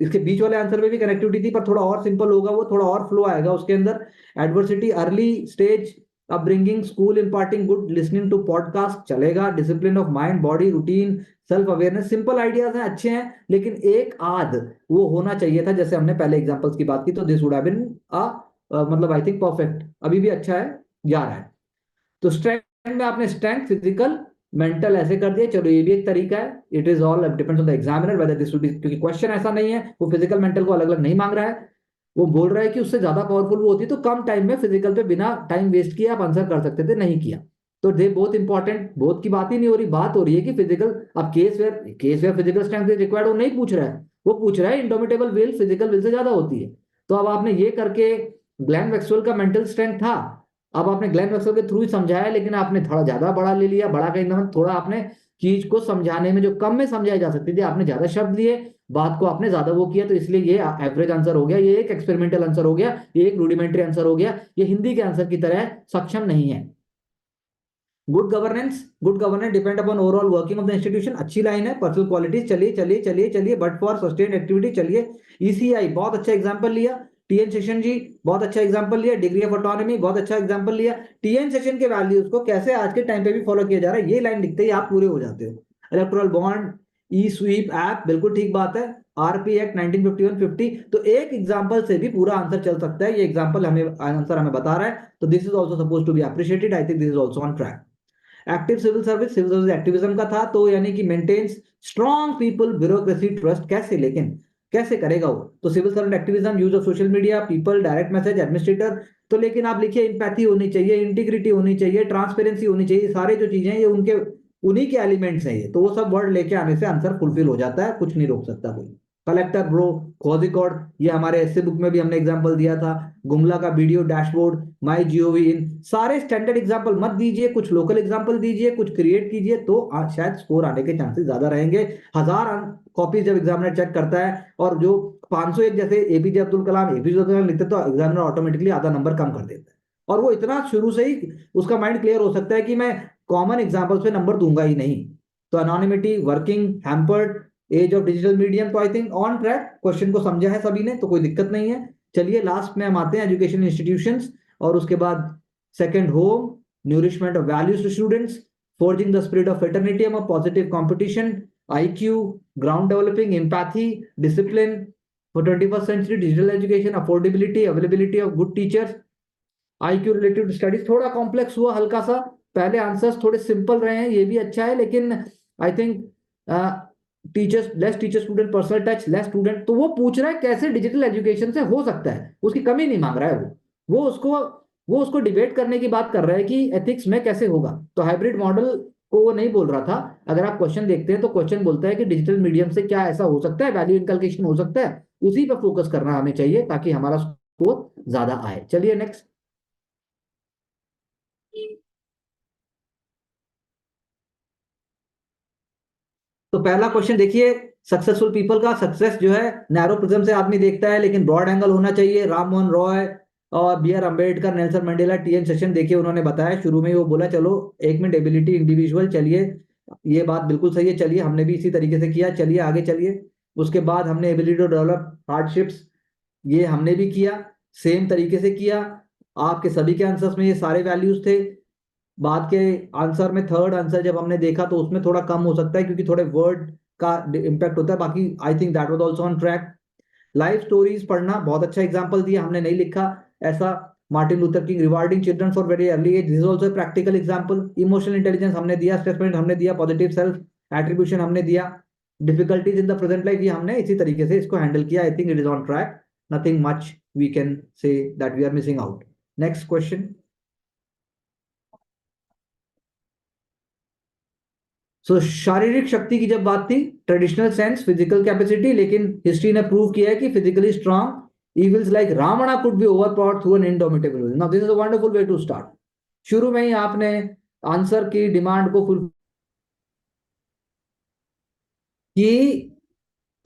इसके बीच वाले आंसर में भी कनेक्टिविटी थी, पर थोड़ा और सिंपल होगा, वो थोड़ा और फ्लो आएगा उसके अंदर। Adversity early stage upbringing, school imparting good listening to podcast, चलेगा। Discipline of mind body routine self awareness, simple ideas हैं, अच्छे हैं, लेकिन एक आध वो होना चाहिए था, जैसे हमने पहले एग्जांपल्स की बात की, तो दिस वुड हैव बीन मतलब आई थिंक परफेक्ट, अभी भी अच्छा है, जा रहा है। तो स्ट्रेंथ में आपने स्ट्रेंथ फिजिकल मेंटल ऐसे कर दिया, चलो ये भी एक तरीका है। It is all depends on the examiner whether this will be, क्योंकि क्वेश्चन ऐसा नहीं है, वो फिजिकल मेंटल को अलग अलग नहीं मांग रहा है, वो बोल रहा है कि उससे ज्यादा पावरफुल वो होती तो कम टाइम में फिजिकल पे बिना टाइम वेस्ट किए आप आंसर कर सकते थे, नहीं किया। तो दे बोथ इंपॉर्टेंट, बोथ की बात ही नहीं हो रही, बात हो रही है कि फिजिकल, अब case where physical strength is required वो नहीं पूछ रहा है, वो पूछ रहा है indomitable will physical will say ज्यादा होती है। तो अब आपने ये करके, ग्लेन मैक्सवेल का मेंटल स्ट्रेंथ था, अब आपने ग्लेन मैक्सवेल के थ्रू ही समझाया, लेकिन आपने थोड़ा ज्यादा बड़ा ले लिया, बड़ा का एकदम थोड़ा आपने चीज को समझाने में जो कम में समझाई जा सकती थी आपने ज्यादा शब्द लिए, बात को आपने ज्यादा वो किया, तो इसलिए ये एवरेज आंसर हो गया, ये एक एक्सपेरिमेंटल आंसर हो गया, ये एक रूडिमेंट्री आंसर हो गया, ये हिंदी के आंसर की तरह सक्षम नहीं है। Good governance depend upon overall working of the institution, अच्छी लाइन है। पर्सनल क्वालिटीज, चलिए चलिए चलिए चलिए, बट फॉर सस्टेन एक्टिविटी, चलिए। ईसीआई बहुत अच्छा एग्जांपल लिया। टीएन सेशन जी बहुत अच्छा एग्जांपल लिया। डिग्री ऑफ ऑटोनॉमी बहुत अच्छा एग्जांपल लिया। टीएन सेशन के वैल्यूज को कैसे आज के टाइम पे भी फॉलो किया जा रहा है, ये लाइन लिखते ही आप पूरे हो जाते हो। इलेक्टोरल बॉन्ड, ई स्वीप ऐप, बिल्कुल ठीक बात है। आरपी एक्ट 1951-50, तो एक एग्जांपल से भी पूरा आंसर चल सकता है, ये एग्जांपल हमें आंसर हमें बता रहा है, तो this is also suppose to be appreciated, I think this is also on track. Active civil service, civil service activism का था, तो यानी कि maintains strong people bureaucracy trust, कैसे, लेकिन कैसे करेगा वो, तो civil servant activism, use of social media, people, direct message, administrator, तो लेकिन आप लिखिए इंपैथी होनी चाहिए, इंटीग्रिटी होनी चाहिए, ट्रांसपेरेंसी होनी चाहिए, सारे जो चीजें हैं ये उनके उन्हीं के एलिमेंट्स हैं ये, तो वो सब वर्ड लेके आने से आंसर फुलफिल हो जाता है, कुछ नहीं रोक सकता कोई। कलेक्टर ब्रो, कोजिकॉर्ड, ये हमारे एसए बुक में भी हमने एग्जांपल दिया था। गुमला का वीडियो डैशबोर्ड, माई जीओवी, इन सारे स्टैंडर्ड एग्जांपल मत दीजिए, कुछ लोकल एग्जांपल दीजिए, कुछ क्रिएट कीजिए, तो शायद स्कोर आने के चांसेस ज्यादा रहेंगे। 1000 कॉपीज जब एग्जामिनर चेक करता है, और जो 501 जैसे एपीजे अब्दुल कलाम लिखते, तो एग्जामिनर ऑटोमेटिकली आधा नंबर कम कर देता है, और वो इतना शुरू से ही उसका माइंड क्लियर हो सकता है कि मैं कॉमन एग्जाम्पल्स पे नंबर दूंगा ही नहीं। तो anonymity, working, hampered, age of digital medium, तो I think on track, question को समझा है सभी ने, तो कोई दिक्कत नहीं है। चलिए लास्ट में हम आते हैं एजुकेशन इंस्टीट्यूशंस, और उसके बाद second home, nourishment of values to students, forging the spirit of fraternity among positive competition, IQ, ground developing empathy, discipline for 21st century digital education, affordability, availability of good teachers, IQ related studies, थोड़ा complex हुआ हल्का सा, पहले answers थोड़े simple रहे हैं, ये भी अच्छा है, लेकिन I think teachers, less teacher student personal touch, less student, तो वो पूछ रहा है कैसे डिजिटल एजुकेशन से हो सकता है, उसकी कमी नहीं मांग रहा है वो उसको डिबेट करने की बात कर रहा है कि एथिक्स में कैसे होगा। तो हाइब्रिड मॉडल को वो नहीं बोल रहा था, अगर आप क्वेश्चन देखते हैं तो क्वेश्चन बोलता है कि डिजिटल मीडियम से क्या ऐसा हो सकता है, वैल्यू इनकलकेशन हो सकता है, उसी पर फोकस करना हमें चाहिए ताकि हमारा स्कोर ज्यादा आए। चलिए नेक्स्ट। तो पहला क्वेश्चन देखिए, सक्सेसफुल पीपल का सक्सेस जो है नैरो प्रिज्म से आदमी देखता है, लेकिन ब्रॉड एंगल होना चाहिए। राम मोहन रॉय और B R Ambedkar, Nelson Mandela, T N Seshan, देखिए उन्होंने बताया शुरू में ही, वो बोला चलो एक मिनट, एबिलिटी इंडिविजुअल, चलिए ये बात बिल्कुल सही है, चलिए हमने भी इसी तरीके से किया, चलिए आगे चलिए। उसके बाद हमने एबिलिटी टू डेवलप हार्डशिप्स, ये हमने भी किया, सेम तरीके से किया। आपके सभी के आंसर्स में ये सारे वैल्यूज थे। बाद के आंसर में थर्ड आंसर जब हमने देखा तो उसमें थोड़ा कम हो सकता है, क्योंकि थोड़े वर्ड का इम्पैक्ट होता है, बाकी I think that was also on track. Life stories पढ़ना, बहुत अच्छा एग्जांपल दिया, हमने नहीं लिखा ऐसा। Martin Luther King, rewarding children for very early age, this is also practical example. Emotional intelligence हमने दिया, असेसमेंट हमने दिया, पॉजिटिव सेल्फ एट्रीब्यूशन हमने दिया, difficulties in the present life ये हमने इसी तरीके से इसको हैंडल किया। I think it is on track, nothing much we can say that we are missing out. Next question. शारीरिक शक्ति की जब बात थी, ट्रेडिशनल सेंस, फिजिकल कैपेसिटी, लेकिन हिस्ट्री ने प्रूव किया है कि physically strong evils like Ravana could be overpowered through an indomitable will. Now this is a wonderful way to start. शुरू में ही आपने आंसर की डिमांड को फुल कि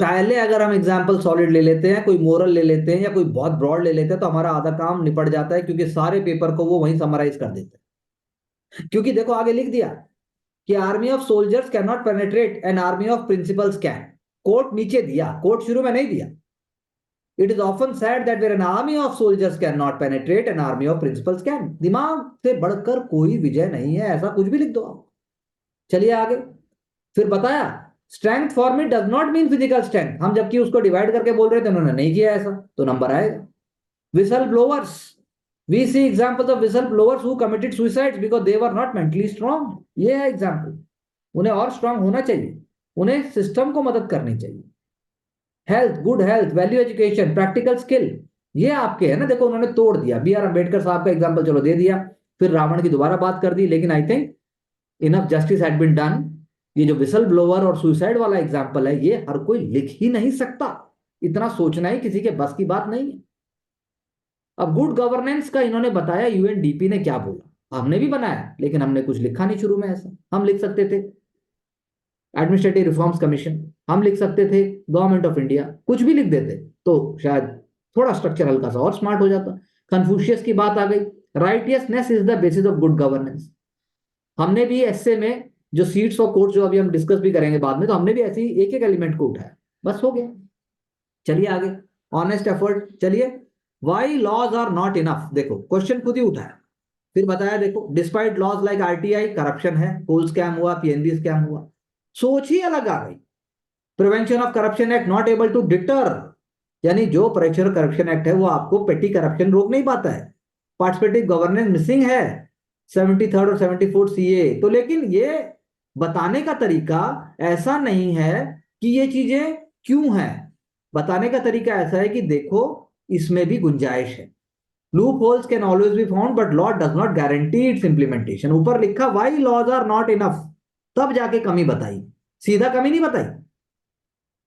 पहले अगर हम एग्जाम्पल सॉलिड ले लेते हैं, कोई मोरल ले लेते हैं, या कोई बहुत ब्रॉड ले लेते हैं, तो हमारा आधा काम निपट जाता है, क्योंकि सारे पेपर को वो वहीं समराइज कर देते हैं। क्योंकि देखो आगे लिख दिया कि army of soldiers can not penetrate, an army of principles can. Quote नीचे दिया, कोट शुरू में नहीं दिया। It is often said that where an army of soldiers can not penetrate, an army of principles can. दिमाग से बढ़कर कोई विजय नहीं है, ऐसा कुछ भी लिख दो आप। चलिए आगे, फिर बताया strength for me does not mean physical strength, हम जबकि उसको डिवाइड करके बोल रहे थे, उन्होंने नहीं किया ऐसा, तो नंबर आएगा। Whistle blowers, we see examples of whistleblowers who committed suicides because they were not mentally strong, ये है एग्जाम्पल। उन्हें और स्ट्रांग होना चाहिए, उन्हें सिस्टम को मदद करनी चाहिए। Health, good health, value education, practical skill, ये आपके है ना। देखो उन्होंने तोड़ दिया, B.R. अम्बेडकर साहब का एग्जाम्पल चलो दे दिया, फिर रावण की दोबारा बात कर दी, लेकिन I think enough justice had been done. ये जो विसल ब्लोवर और सुसाइड वाला एग्जाम्पल है, ये हर कोई लिख ही नहीं सकता, इतना सोचना ही किसी के बस की बात नहीं है। अब गुड गवर्नेंस का इन्होंने बताया, UNDP ने क्या बोला, हमने भी बनाया, लेकिन हमने कुछ लिखा नहीं शुरू में। ऐसा हम लिख सकते थे एडमिनिस्ट्रेटिव रिफॉर्म्स कमीशन, हम लिख सकते थे गवर्नमेंट ऑफ इंडिया, कुछ भी लिख देते तो शायद थोड़ा स्ट्रक्चर हल्का सा और स्मार्ट हो जाता। कन्फ्यूशियस की बात आ गई, righteousness is the basis of good governance. हमने भी ऐसे में जो सीट्स और कोर्ट्स जो अभी हम डिस्कस भी करेंगे बाद में, तो हमने भी ऐसे ही एक एक एलिमेंट को उठाया, बस हो गया। चलिए आगे, ऑनेस्ट एफर्ट। चलिए, why laws are not enough, देखो क्वेश्चन खुद ही उठाया, फिर बताया देखो despite laws like RTI, corruption है, कोल स्कैम हुआ, PNB स्कैम हुआ, सोच ही अलग आ गई। Prevention of corruption act not able to deter, यानी जो प्रेशर करप्शन एक्ट है वो आपको पेटी करप्शन रोक नहीं पाता है। पार्टिसिपेटिव गवर्नेंस मिसिंग है 73rd और 74th CA तो, लेकिन ये बताने का तरीका ऐसा नहीं है कि ये चीजें क्यों हैं। बताने का तरीका ऐसा है कि देखो इसमें भी गुंजाइश है, loopholes can always be found but law does not guarantee its implementation. ऊपर लिखा why laws are not enough, तब जाके कमी बताई, सीधा कमी नहीं बताई।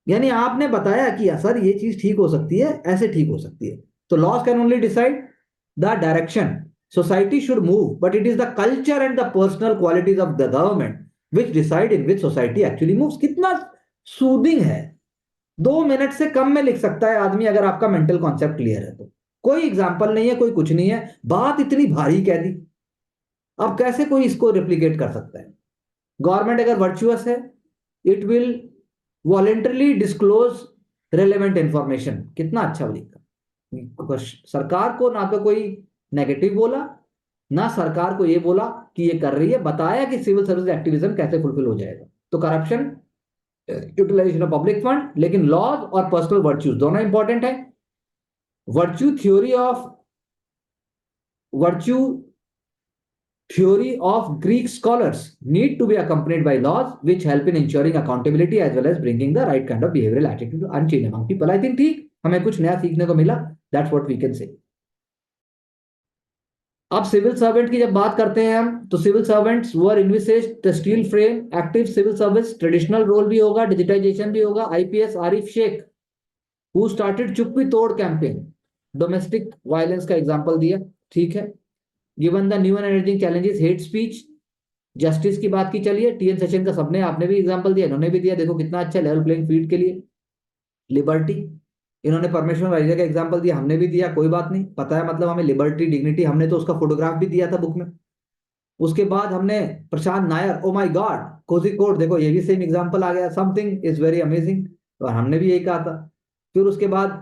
यानी आपने बताया कि सर ये चीज ठीक हो सकती है, ऐसे ठीक हो सकती है। तो laws can only decide the direction society should move, but it is the culture and the personal qualities of the government which decide in which society actually moves। कितना सूदिंग है, 2 मिनट से कम में लिख सकता है आदमी अगर आपका मेंटल कॉन्सेप्ट क्लियर है तो। कोई एग्जाम्पल नहीं है, कोई कुछ नहीं है, बात इतनी भारी कह दी, अब कैसे कोई इसको रिप्लिकेट कर सकता है। गवर्नमेंट अगर वर्चुअस है, it will voluntarily disclose relevant information, कितना अच्छा लिखा। सरकार को ना तो कोई नेगेटिव बोला, ना सरकार को ये बोला कि ये कर रही है, बताया कि सिविल सर्विस एक्टिविज्म कैसे फुलफिल हो जाएगा। तो corruption, utilisation of public fund, लेकिन लॉज और पर्सनल वर्च्यूज दोनों इंपॉर्टेंट है। Virtue theory of Greek scholars need to be accompanied by laws which help in ensuring accountability as well as bringing the right kind of behavioral attitude and change among people। I think ठीक, हमें कुछ नया सीखने को मिला, that's what we can say। अब civil servant की जब बात करते हैं हम, तो civil servants were envisaged the steel frame, active civil service, traditional role भी होगा, डिजिटाइजेशन भी होगा। IPS Arif Sheikh who started Chuppi Tod campaign, domestic violence का एग्जांपल दिया, ठीक है। Given the new and emerging challenges, hate speech, justice की बात की। चलिए, TN सेशन का सबने, आपने भी एग्जांपल दिया, इन्होंने भी दिया, देखो कितना अच्छा, लेवल प्लेइंग फील्ड के लिए। लिबर्टी, इन्होंने परमेश्वर वाइजा का एग्जांपल दिया, हमने भी दिया, कोई बात नहीं, पता है मतलब हमें लिबर्टी डिग्निटी, हमने तो उसका फोटोग्राफ भी दिया था बुक में। उसके बाद हमने Prashant Nair, oh my God, Kozhikode, देखो ये भी सेम एग्जांपल आ गया, समथिंग इज वेरी अमेजिंग, और हमने भी यही कहा था। फिर उसके बाद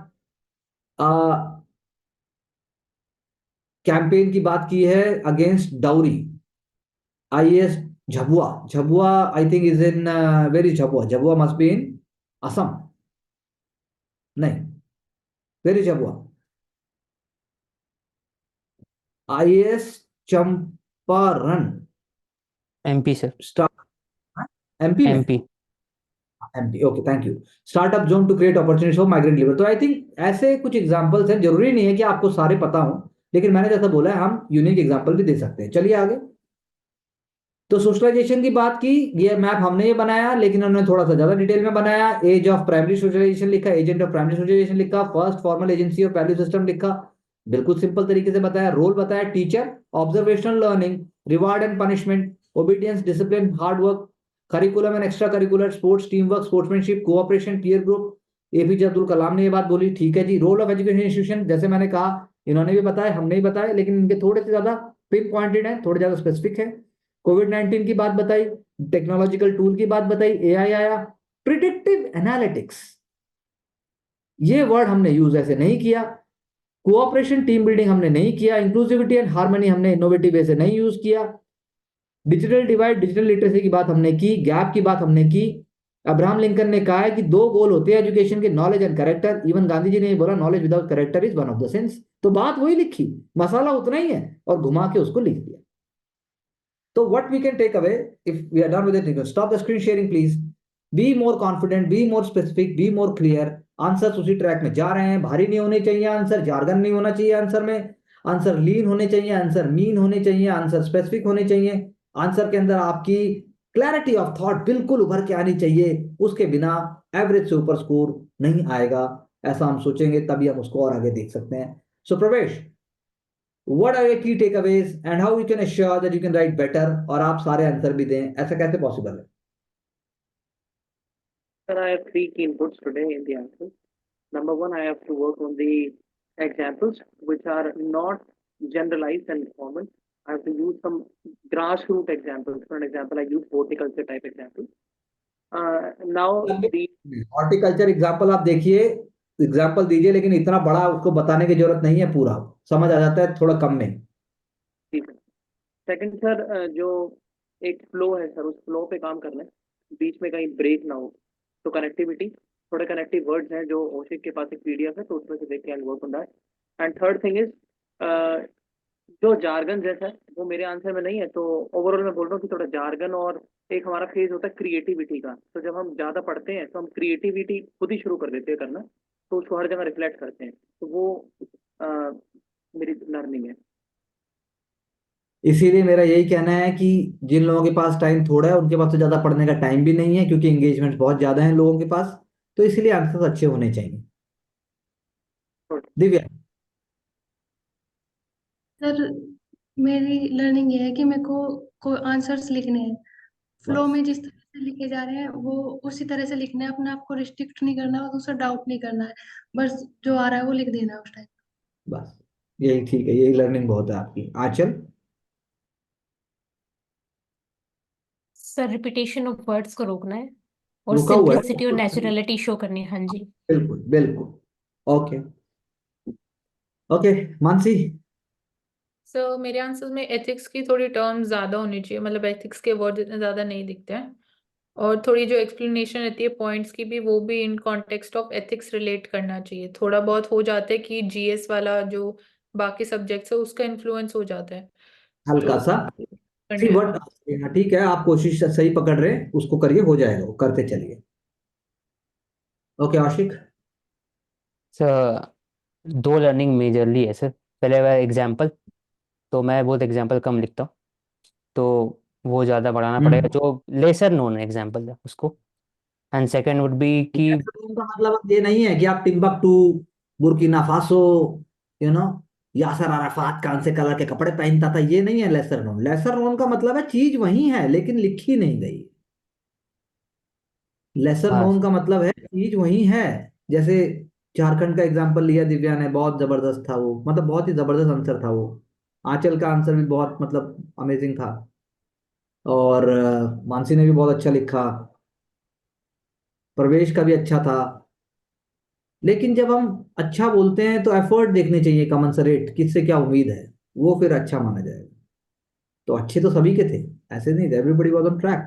कैंपेन की बात की है against dowry, IAS Jhabua, Jhabua I think is in, very Jhabua, Jhabua must be in Assam, नहीं, very Jhabua, IAS Champaran, MP sir, MP में, MP। MP, okay, thank you. Startup zone to create opportunities for migrant labour. तो आई थिंक ऐसे कुछ examples हैं, जरूरी नहीं है कि आपको सारे पता हो, लेकिन मैंने जैसा बोला है हम यूनिक एग्जांपल भी दे सकते हैं। चलिए आगे, तो सोशलाइजेशन की बात की, ये मैप हमने ये बनाया, लेकिन उन्होंने थोड़ा सा ज्यादा डिटेल में बनाया। एज ऑफ प्राइमरी सोशलाइजेशन लिखा, एजेंट ऑफ प्राइमरी सोशलाइजेशन लिखा, first formal agency of value system लिखा, बिल्कुल सिंपल तरीके से बताया। रोल बताया, teacher, observational learning, reward and punishment, obedience, discipline, hard work, curriculum and extra curricular, sports, team work, sportsmanship, cooperation, peer group. APJ Abdul Kalam ने ये बात बोली, ठीक है जी। रोल ऑफ एजुकेशन इंस्टीट्यूशन, जैसे मैंने कहा, इन्होंने भी बताया, हमने भी बताया, लेकिन इनके थोड़े से ज्यादा पिन पॉइंटेड है, थोड़े ज्यादा स्पेसिफिक है। कोविड-19 की बात बताई, टेक्नोलॉजिकल टूल की बात बताई, AI आया, प्रिडिक्टिव एनालिटिक्स, ये वर्ड हमने यूज ऐसे नहीं किया। कोऑपरेशन, टीम बिल्डिंग हमने नहीं किया। इंक्लूसिविटी एंड हार्मनी हमने इनोवेटिव वे से नहीं यूज किया। डिजिटल डिवाइड, डिजिटल लिटरेसी की बात हमने की, गैप की बात हमने की। अब्राहम लिंकन ने कहा है कि 2 गोल होते हैं एजुकेशन के, knowledge and character. Even Gandhi ji ने बोला, knowledge without character is one of the sins. तो बात वही लिखी, मसाला उतना ही है, और घुमा के उसको लिख दिया। So what we can take away, if we are done with it, stop the screen sharing please. Be more confident, be more specific, be more clear. Answer उसी ट्रैक में जा रहे हैं, भारी नहीं होने चाहिए आंसर, जार्गन नहीं होना चाहिए आंसर में, आंसर लीन होने चाहिए, आंसर मीन होने चाहिए, आंसर स्पेसिफिक होने चाहिए, आंसर के अंदर आपकी क्लैरिटी ऑफ थॉट बिल्कुल उभर के आनी चाहिए, उसके बिना एवरेज से ऊपर स्कोर नहीं आएगा, ऐसा हम सोचेंगे तभी हम उसको और आगे देख सकते हैं. सो प्रवेश, what are your key takeaways and how you can assure that you can write better और आप सारे आंसर भी दें, ऐसा कैसे पॉसिबल है? Sir, I have three key inputs today in the answers. Number one, I have to work on the examples which are not generalized and common. I have to use some grassroots examples. For an example, I use horticulture type examples. Now the horticulture example आप देखिए, example दीजिए, लेकिन इतना बड़ा उसको बताने की जरूरत नहीं है, पूरा समझ आ जाता है थोड़ा कम में. सेकंड सर, जो एक फ्लो है सर, उस फ्लो पे काम करना है, बीच में कहीं ब्रेक ना हो. तो कनेक्टिविटी, थोड़े कनेक्टिव वर्ड्स हैं जो ओशिक के पास एक पीडीएफ है, तो उसमें से देख के I work on that. And third thing is, जो जार्गन जैसा है वो मेरे आंसर में नहीं है, तो ओवरऑल मैं बोल रहा हूँ कि थोड़ा जार्गन और एक हमारा फेज होता है क्रिएटिविटी का. तो जब हम ज़्यादा पढ़ते हैं तो हम क्रिएटिविटी खुद ही शुरू कर देते हैं करना, तो उसको हर जगह रिफ्लेक्ट करते हैं. तो वो मेरी लर्निंग है. इसीलिए मेरा यही कहना है कि जिन लोगों के पास टाइम थोड़ा है उनके पास तो ज्यादा पढ़ने का टाइम भी नहीं है, क्योंकि एंगेजमेंट बहुत ज्यादा है लोगों के पास, तो इसलिए आंसर अच्छे होने चाहिए. दिव्या. सर, मेरी लर्निंग ये है कि मेरे को आंसर्स लिखने हैं, फ्लो में जिस तरह से लिखे जा रहे हैं वो उसी तरह से लिखना है, अपने आप को रिस्ट्रिक्ट नहीं करना और दूसरा डाउट नहीं करना है, बस जो आ रहा है वो लिख देना है उस टाइम. बस यही ठीक है, यही लर्निंग बहुत है आपकी. आंचल. सर, रिपीटेशन ऑफ वर्ड्स को रोकना है और रुका हुआ है. सिंपलिसिटी और नेचुरलिटी शो करनी है. हाँ जी. बिल्कुल बिल्कुल. Okay okay. मानसी. सो मेरे आंसर्स में एथिक्स की थोड़ी टर्म्स ज़्यादा होनी चाहिए, मतलब एथिक्स के वर्ड इतने ज़्यादा नहीं दिखते हैं, और थोड़ी जो एक्सप्लेनेशन रहती है पॉइंट्स की भी, वो भी in context of ethics relate करना चाहिए. थोड़ा बहुत हो जाता है कि जीएस वाला जो बाकी सब्जेक्ट्स है उसका इन्फ्लुएंस हो जाता है, हल्का तो सा. सी करना है. व्हाट, ठीक है, आप कोशिश सही पकड़ रहे हैं, उसको करिए, हो जाएगा, वो करते चलिए. ओके आशिक. सर, दो लर्निंग मेजरली है सर. पहले वह एग्जाम्पल, तो मैं बहुत एग्जाम्पल कम लिखता हूँ, तो वो ज़्यादा बढ़ाना पड़ेगा, जो लेसर नोन एग्जाम्पल है उसको. एंड सेकंड वुड बी कि उनका मतलब अब ये नहीं है कि आप Timbuktu, Burkina Faso, you know, Yasser Arafat कान से कलर के कपड़े पहनता था, ये नहीं है लेसर नोन. लेसर नोन का मतलब है चीज वही है लेकिन लिखी नहीं गई. लेसर हाँ नोन का मतलब है चीज वही है. जैसे झारखंड का एग्जांपल लिया दिव्या ने, बहुत जबरदस्त था वो, मतलब बहुत ही जबरदस्त आंसर था वो. आंचल का आंसर भी बहुत मतलब अमेजिंग था, और मानसी ने भी बहुत अच्छा लिखा, प्रवेश का भी अच्छा था. लेकिन जब हम अच्छा बोलते हैं तो एफर्ट देखने चाहिए, कमंसरेट, किससे क्या उम्मीद है, वो फिर अच्छा माना जाएगा. तो अच्छे तो सभी के थे, ऐसे नहीं थे, एवरीबॉडी वाज ऑन ट्रैक.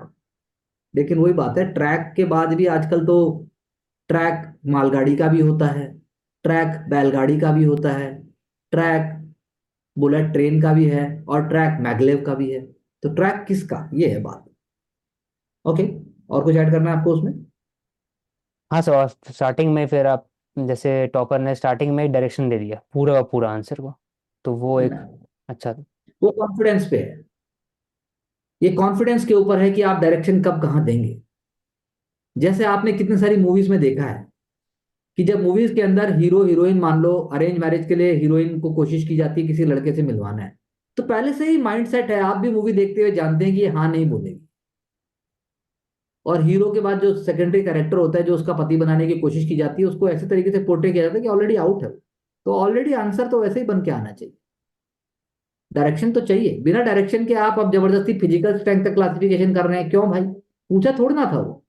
लेकिन वही बात है, ट्रैक के बाद भी आजकल तो ट्रैक मालगाड़ी का भी होता है, ट्रैक बैलगाड़ी का भी होता है, ट्रैक बुलेट ट्रेन का भी है, और ट्रैक मैगलेव का भी है. तो ट्रैक किसका, ये है बात. ओके, और कुछ ऐड करना है आपको उसमें? हाँ सर, स्टार्टिंग में फिर आप, जैसे टॉपर ने स्टार्टिंग में ही डायरेक्शन दे दिया पूरा का पूरा आंसर को, तो वो एक अच्छा था. वो कॉन्फिडेंस पे है, ये कॉन्फिडेंस के ऊपर है कि आप डायरेक्शन कब कहाँ देंगे. जैसे आपने कितनी सारी मूवीज में देखा है कि जब मूवीज के अंदर हीरो हीरोइन, मान लो अरेंज मैरिज के लिए हीरोइन को कोशिश की जाती है किसी लड़के से मिलवाना है, तो पहले से ही माइंड सेट है, आप भी मूवी देखते हुए जानते हैं कि ये हाँ नहीं बोलेगी. और हीरो के बाद जो सेकेंडरी कैरेक्टर होता है जो उसका पति बनाने की कोशिश की जाती है, उसको ऐसे तरीके से पोर्ट्रे किया जाता है कि ऑलरेडी आउट है. तो ऑलरेडी आंसर तो वैसे ही बन के आना चाहिए. डायरेक्शन तो चाहिए, बिना डायरेक्शन के आप अब जबरदस्ती फिजिकल स्ट्रेंथ का क्लासिफिकेशन कर रहे हैं, क्यों भाई? पूछा थोड़ा ना था वो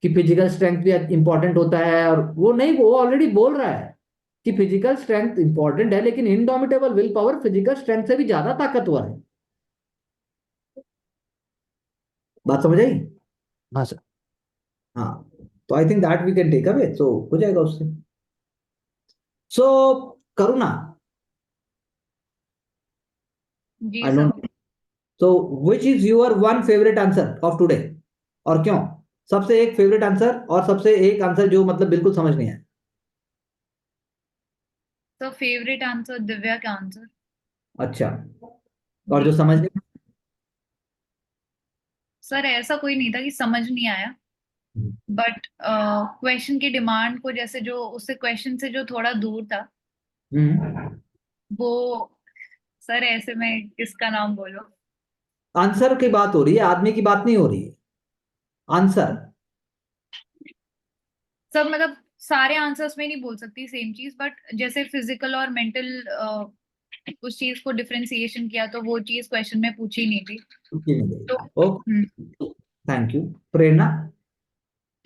कि फिजिकल स्ट्रेंथ भी इंपॉर्टेंट होता है, और वो नहीं, वो ऑलरेडी बोल रहा है कि फिजिकल स्ट्रेंथ इंपॉर्टेंट है, लेकिन indomitable will power physical strength से भी ज्यादा ताकतवर है. बात समझ आई? हाँ सर. हाँ. तो I think that we can take away, so हो जाएगा उससे. So Karuna. Ji I sir. Don't, so which is your one favourite answer of today, और क्यों? सबसे एक फेवरेट आंसर और सबसे एक आंसर जो मतलब बिल्कुल समझ नहीं आया। तो फेवरेट आंसर दिव्या का आंसर। अच्छा, और जो समझ नहीं? सर ऐसा कोई नहीं था कि समझ नहीं आया, बट क्वेश्चन की डिमांड को जैसे जो उससे क्वेश्चन से जो थोड़ा दूर था वो, सर ऐसे में किसका नाम बोलो। आंसर की बात हो रही है, आदमी की बात नहीं हो रही है। आंसर सब मतलब सारे आंसर्स में नहीं बोल सकती सेम चीज, बट जैसे फिजिकल और मेंटल उस चीज को डिफरेंशिएशन किया तो वो चीज क्वेश्चन में पूछी नहीं थी। तो okay, thank you. Prerna,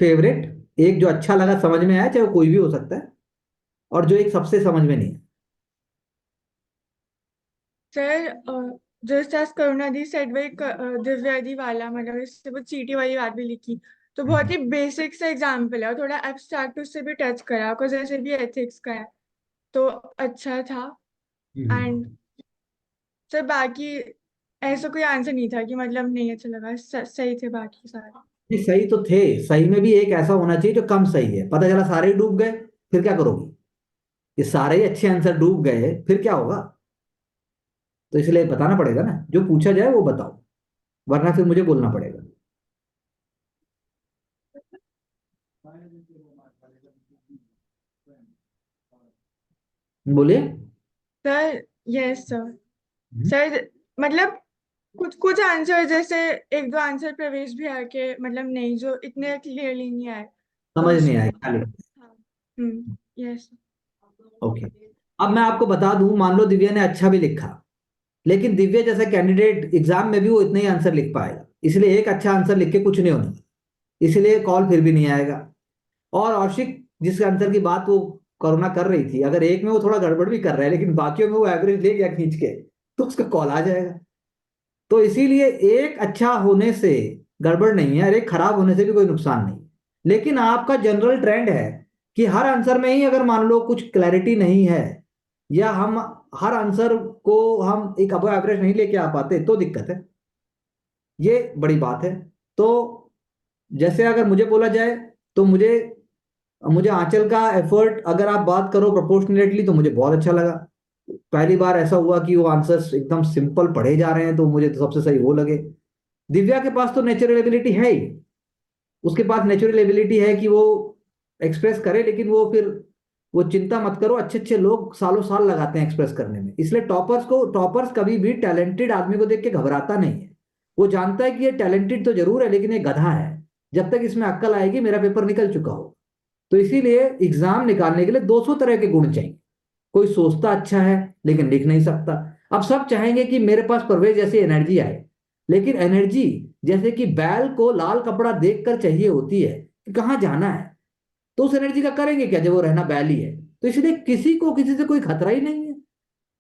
favourite एक जो अच्छा लगा, समझ में आया, चाहे वो कोई भी हो सकता है, और जो एक सबसे समझ में नहीं है। सर just as करुणा दी said वही दिव्या दी वाला, मतलब इससे वो चीटी वाली बात भी लिखी, तो बहुत ही बेसिक सा एग्जाम्पल है और थोड़ा एब्स्ट्रैक्ट उससे भी टच करा, बिकॉज ऐसे भी एथिक्स का है तो अच्छा था। एंड सर बाकी ऐसा कोई आंसर नहीं था कि मतलब नहीं अच्छा लगा, सही थे बाकी सारे। नहीं, सही तो थे, सही में भी एक ऐसा होना चाहिए जो कम सही है। पता चला सारे ही डूब गए, फिर क्या करोगी? ये सारे ही अच्छे आंसर डूब गए, फिर क्या होगा? तो इसलिए बताना पड़ेगा ना, जो पूछा जाए वो बताओ, वरना फिर मुझे बोलना पड़ेगा। बोलिए। Sir yes sir. सर मतलब कुछ कुछ आंसर जैसे एक दो आंसर प्रवेश भी आके मतलब नहीं, जो इतने क्लियरली नहीं आए तो समझ नहीं उसमें आया खाली। यस। ओके, अब मैं आपको बता दूं, मान लो दिव्या ने अच्छा भी लिखा, लेकिन दिव्या जैसा कैंडिडेट एग्जाम में भी वो इतने ही आंसर लिख पाएगा, इसलिए एक अच्छा आंसर लिख के कुछ नहीं होने वाला, इसलिए कॉल फिर भी नहीं आएगा। और औशिक जिस आंसर की बात वो करुणा कर रही थी, अगर एक में वो थोड़ा गड़बड़ भी कर रहा है लेकिन बाकियों में वो एवरेज ले गया खींच के, तो उसका कॉल आ जाएगा। तो इसीलिए एक अच्छा होने से गड़बड़ नहीं है और एक खराब होने से भी कोई नुकसान नहीं। लेकिन आपका जनरल ट्रेंड है कि हर आंसर में ही अगर मान लो कुछ क्लैरिटी नहीं है, या हम हर आंसर को हम एक अबव एवरेज नहीं लेके आ पाते, तो दिक्कत है, ये बड़ी बात है। तो जैसे अगर मुझे बोला जाए तो मुझे मुझे आंचल का एफर्ट अगर आप बात करो प्रोपोर्शनलेटली तो मुझे बहुत अच्छा लगा। पहली बार ऐसा हुआ कि वो आंसर्स एकदम सिंपल पढ़े जा रहे हैं, तो मुझे तो सबसे सही वो लगे। दिव्या के पास तो नेचुरल एबिलिटी है ही, उसके पास नेचुरल एबिलिटी है कि वो एक्सप्रेस करे, लेकिन वो फिर वो चिंता मत करो, अच्छे अच्छे लोग सालों साल लगाते हैं एक्सप्रेस करने में। इसलिए टॉपर्स कभी भी टैलेंटेड आदमी को देख के घबराता नहीं है। वो जानता है कि ये टैलेंटेड तो जरूर है लेकिन ये गधा है, जब तक इसमें अक्ल आएगी मेरा पेपर निकल चुका हो। तो इसीलिए एग्जाम निकालने के लिए 200 तरह के गुण चाहिए। कोई सोचता अच्छा है लेकिन लिख नहीं सकता। अब सब चाहेंगे कि मेरे पास परवेज जैसी एनर्जी आए, लेकिन एनर्जी जैसे कि बैल को लाल कपड़ा देखकर चाहिए होती है कि कहाँ जाना है, तो उस एनर्जी का करेंगे क्या जब वो रहना बैल ही है। तो इसलिए किसी को किसी से कोई खतरा ही नहीं है,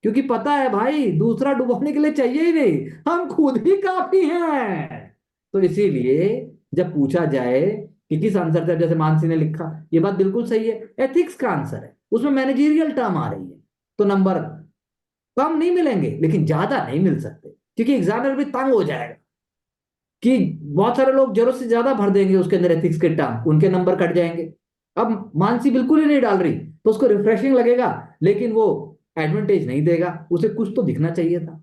क्योंकि पता है भाई दूसरा डुबोने के लिए चाहिए ही नहीं, हम खुद ही काफी हैं। तो इसीलिए जब पूछा जाए कि किस आंसर से, जैसे मानसी ने लिखा, ये बात बिल्कुल सही है, एथिक्स का आंसर है, उसमें मैनेजरियल टर्म आ रही है, तो नंबर कम नहीं मिलेंगे लेकिन ज्यादा नहीं मिल सकते, क्योंकि एग्जामिनर भी तंग हो जाएगा कि बहुत सारे लोग जरूरत से ज्यादा भर देंगे उसके अंदर एथिक्स के टर्म, उनके नंबर कट जाएंगे। अब मानसी बिल्कुल ही नहीं डाल रही तो उसको रिफ्रेशिंग लगेगा, लेकिन वो एडवांटेज नहीं देगा, उसे कुछ तो दिखना चाहिए था।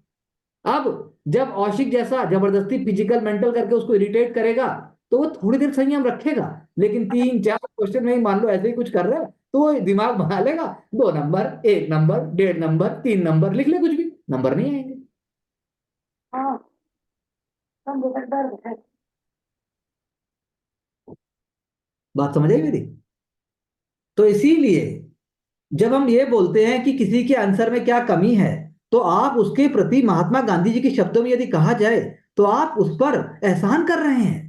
अब जब औशिक जैसा जबरदस्ती फिजिकल मेंटल करके उसको इरिटेट करेगा तो वो थोड़ी देर संयम रखेगा, लेकिन 3-4 क्वेश्चन में ही मान लो ऐसे ही कुछ कर रहा है तो वो दिमाग बना लेगा, 2 नंबर, 1 नंबर, 1.5 नंबर, 3 नंबर, लिख ले कुछ भी, नंबर नहीं आएंगे। बात समझ आई मेरी? तो इसीलिए जब हम ये बोलते हैं कि किसी के आंसर में क्या कमी है, तो आप उसके प्रति महात्मा गांधी जी के शब्दों में यदि कहा जाए तो आप उस पर एहसान कर रहे हैं।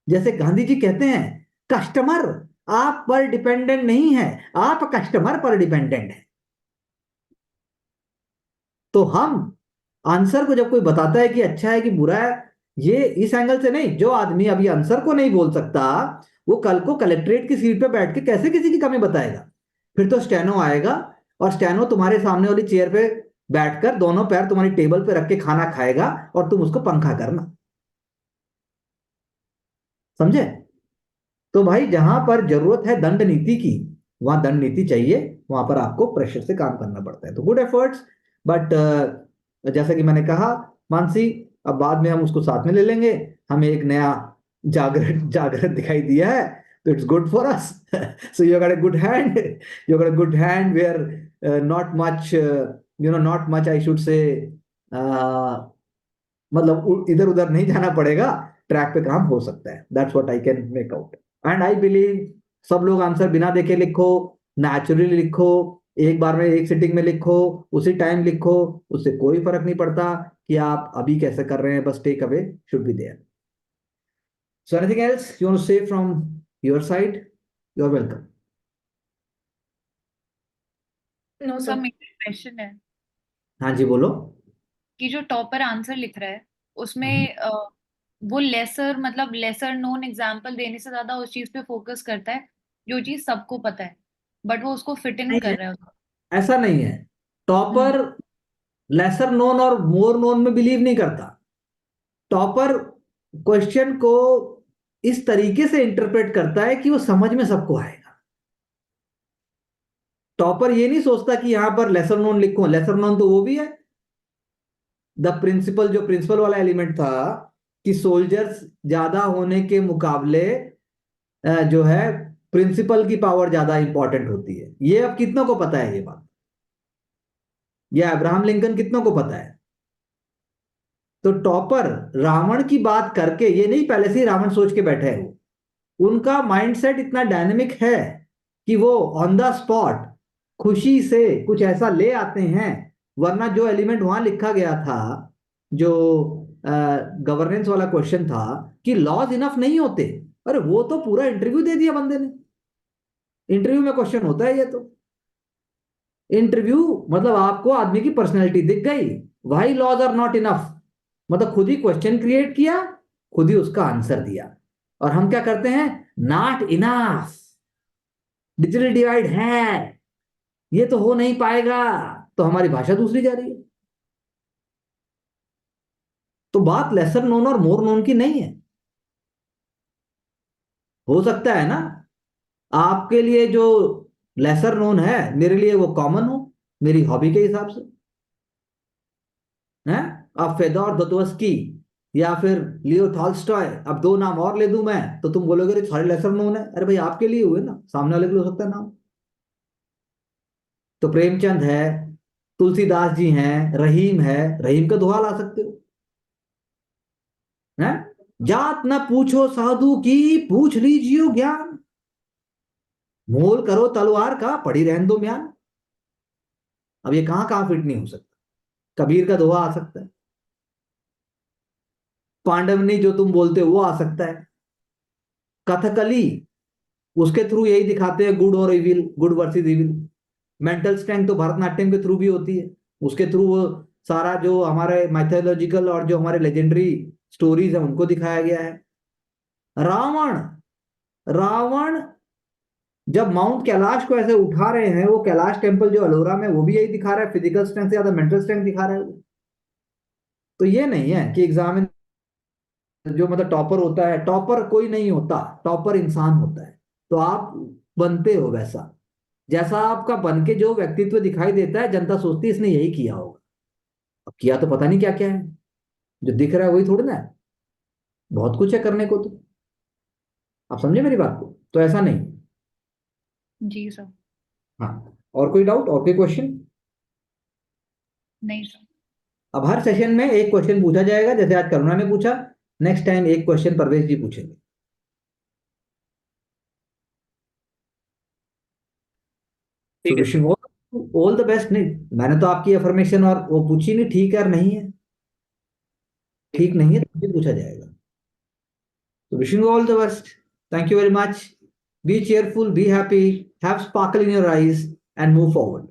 जैसे गांधी जी कहते हैं, कस्टमर आप पर डिपेंडेंट नहीं है, आप कस्टमर पर डिपेंडेंट है। तो हम आंसर को जब कोई बताता है कि अच्छा है कि बुरा है, ये इस एंगल से नहीं, जो आदमी अभी आंसर को नहीं बोल सकता वो कल को कलेक्ट्रेट की सीट पे बैठ के कैसे किसी की कमी बताएगा? फिर तो स्टेनो आएगा और स्टेनो तुम्हारे सामने वाली चेयर पे बैठकर दोनों पैर तुम्हारी टेबल पे रख के खाना खाएगा और तुम उसको पंखा करना। समझे? तो भाई जहां पर जरूरत है दंड नीति की, वहां दंड नीति चाहिए, वहां पर आपको प्रेशर से काम करना पड़ता है। तो गुड एफर्ट्स, बट जैसा कि मैंने कहा मानसी, अब बाद में हम उसको साथ में ले लेंगे। हमें एक नया जागृत दिखाई दिया है, तो it's good for us. So you got a good hand, you got a good hand where not much, not much I should say, मतलब इधर उधर नहीं जाना पड़ेगा, ट्रैक पे काम हो सकता है। That's what I can make out. And I believe सब लोग आंसर बिना देखे लिखो, नेचुरली लिखो, एक बार में एक सिटिंग में लिखो, उसी टाइम लिखो, उससे कोई फर्क नहीं पड़ता कि आप अभी कैसे कर रहे हैं, बस take away should be there. So anything else you want to say from your side? You are welcome. No sir sir. मेरा क्वेश्चन है हाँ जी बोलो। कि जो टॉपर आंसर लिख रहा है उसमें वो लेसर मतलब लेसर नोन एग्जाम्पल देने से ज्यादा उस चीज पे फोकस करता है जो चीज सबको पता है, बट वो उसको फिट इन नहीं कर है, रहा है उसको। ऐसा नहीं है। टॉपर लेसर नोन और मोर नोन में बिलीव नहीं करता। टॉपर क्वेश्चन को इस तरीके से इंटरप्रेट करता है कि वो समझ में सबको आएगा। टॉपर ये नहीं सोचता कि यहां पर लेसर नोन लिखूं, लेसर नोन तो वो भी है। द प्रिंसिपल, जो प्रिंसिपल वाला एलिमेंट था कि सोल्जर्स ज्यादा होने के मुकाबले जो है प्रिंसिपल की पावर ज्यादा इंपॉर्टेंट होती है, ये अब कितनों को पता है ये बात? ये अब्राहम लिंकन कितनों को पता है? तो टॉपर रावण की बात करके, ये नहीं पहले से ही रावण सोच के बैठे हैं, वो उनका माइंडसेट इतना डायनेमिक है कि वो ऑन द स्पॉट खुशी से कुछ ऐसा ले आते हैं। वरना जो एलिमेंट वहां लिखा गया था, जो गवर्नेंस वाला क्वेश्चन था कि लॉज इनफ नहीं होते, अरे वो तो पूरा इंटरव्यू दे दिया बंदे ने। इंटरव्यू में क्वेश्चन होता है ये तो। इंटरव्यू मतलब आपको आदमी की पर्सनैलिटी दिख गई, why laws are not enough, मतलब खुद ही क्वेश्चन क्रिएट किया, खुद ही उसका आंसर दिया। और हम क्या करते हैं? नॉट इनफ, डिजिटल डिवाइड है, ये तो हो नहीं पाएगा, तो हमारी भाषा दूसरी जा रही है। तो बात लेसर नोन और मोर नोन की नहीं है। हो सकता है ना आपके लिए जो लेसर नोन है मेरे लिए वो कॉमन हो, मेरी हॉबी के हिसाब से है। अब फेदोर दोस्तोवस्की या फिर लियो टॉल्स्टॉय, अब दो नाम और ले दूं मैं तो तुम बोलोगे अरे सारे लेसर नोन है। अरे भाई आपके लिए हुए ना, सामने वाले के लिए हो सकता है नाम। तो प्रेमचंद है, तुलसीदास जी हैं, रहीम है, रहीम का दोहा ला सकते हो है। जात न पूछो साधु की, पूछ लीजियो ज्ञान, मोल करो तलवार का, पड़ी रहने दो म्यान। अब ये कहां कहां फिट नहीं हो सकता? कबीर का दोहा आ सकता है, पांडवनी जो तुम बोलते हो वो आ सकता है, कथकली उसके थ्रू यही दिखाते हैं गुड और evil, good versus evil. Mental strength तो भरतनाट्यम के थ्रू भी होती है, उसके थ्रू वो सारा जो हमारे मैथोलॉजिकल और जो हमारे लेजेंडरी स्टोरीज है उनको दिखाया गया है। रावण, रावण जब माउंट कैलाश को ऐसे उठा रहे हैं, वो कैलाश टेम्पल जो अलोरा में, वो भी यही दिखा रहा है, फिजिकल स्ट्रेंथ से ज्यादा मेंटल स्ट्रेंथ दिखा रहा है वो। तो ये नहीं है कि एग्जाम जो मतलब टॉपर होता है, टॉपर कोई नहीं होता, टॉपर इंसान होता है। तो आप बनते हो वैसा, जैसा आपका बन के जो व्यक्तित्व दिखाई देता है, जनता सोचती है इसने यही किया होगा। अब किया तो पता नहीं क्या क्या है, जो दिख रहा है वही थोड़ी ना है, बहुत कुछ है करने को। तो आप समझे मेरी बात को? तो ऐसा नहीं। जी सर। हाँ, और कोई डाउट और कोई क्वेश्चन? नहीं सर। अब हर सेशन में एक क्वेश्चन पूछा जाएगा, जैसे आज करुणा ने पूछा, नेक्स्ट टाइम एक क्वेश्चन परवेश जी पूछेंगे। ठीक है विशिंग ऑल द बेस्ट। नहीं, मैंने तो आपकी अफर्मेशन और वो पूछी नहीं, ठीक है और नहीं है, ठीक नहीं है तो भी पूछा जाएगा। तो wishing all the best, thank you very much, be cheerful, be happy, have sparkle in your eyes and move forward.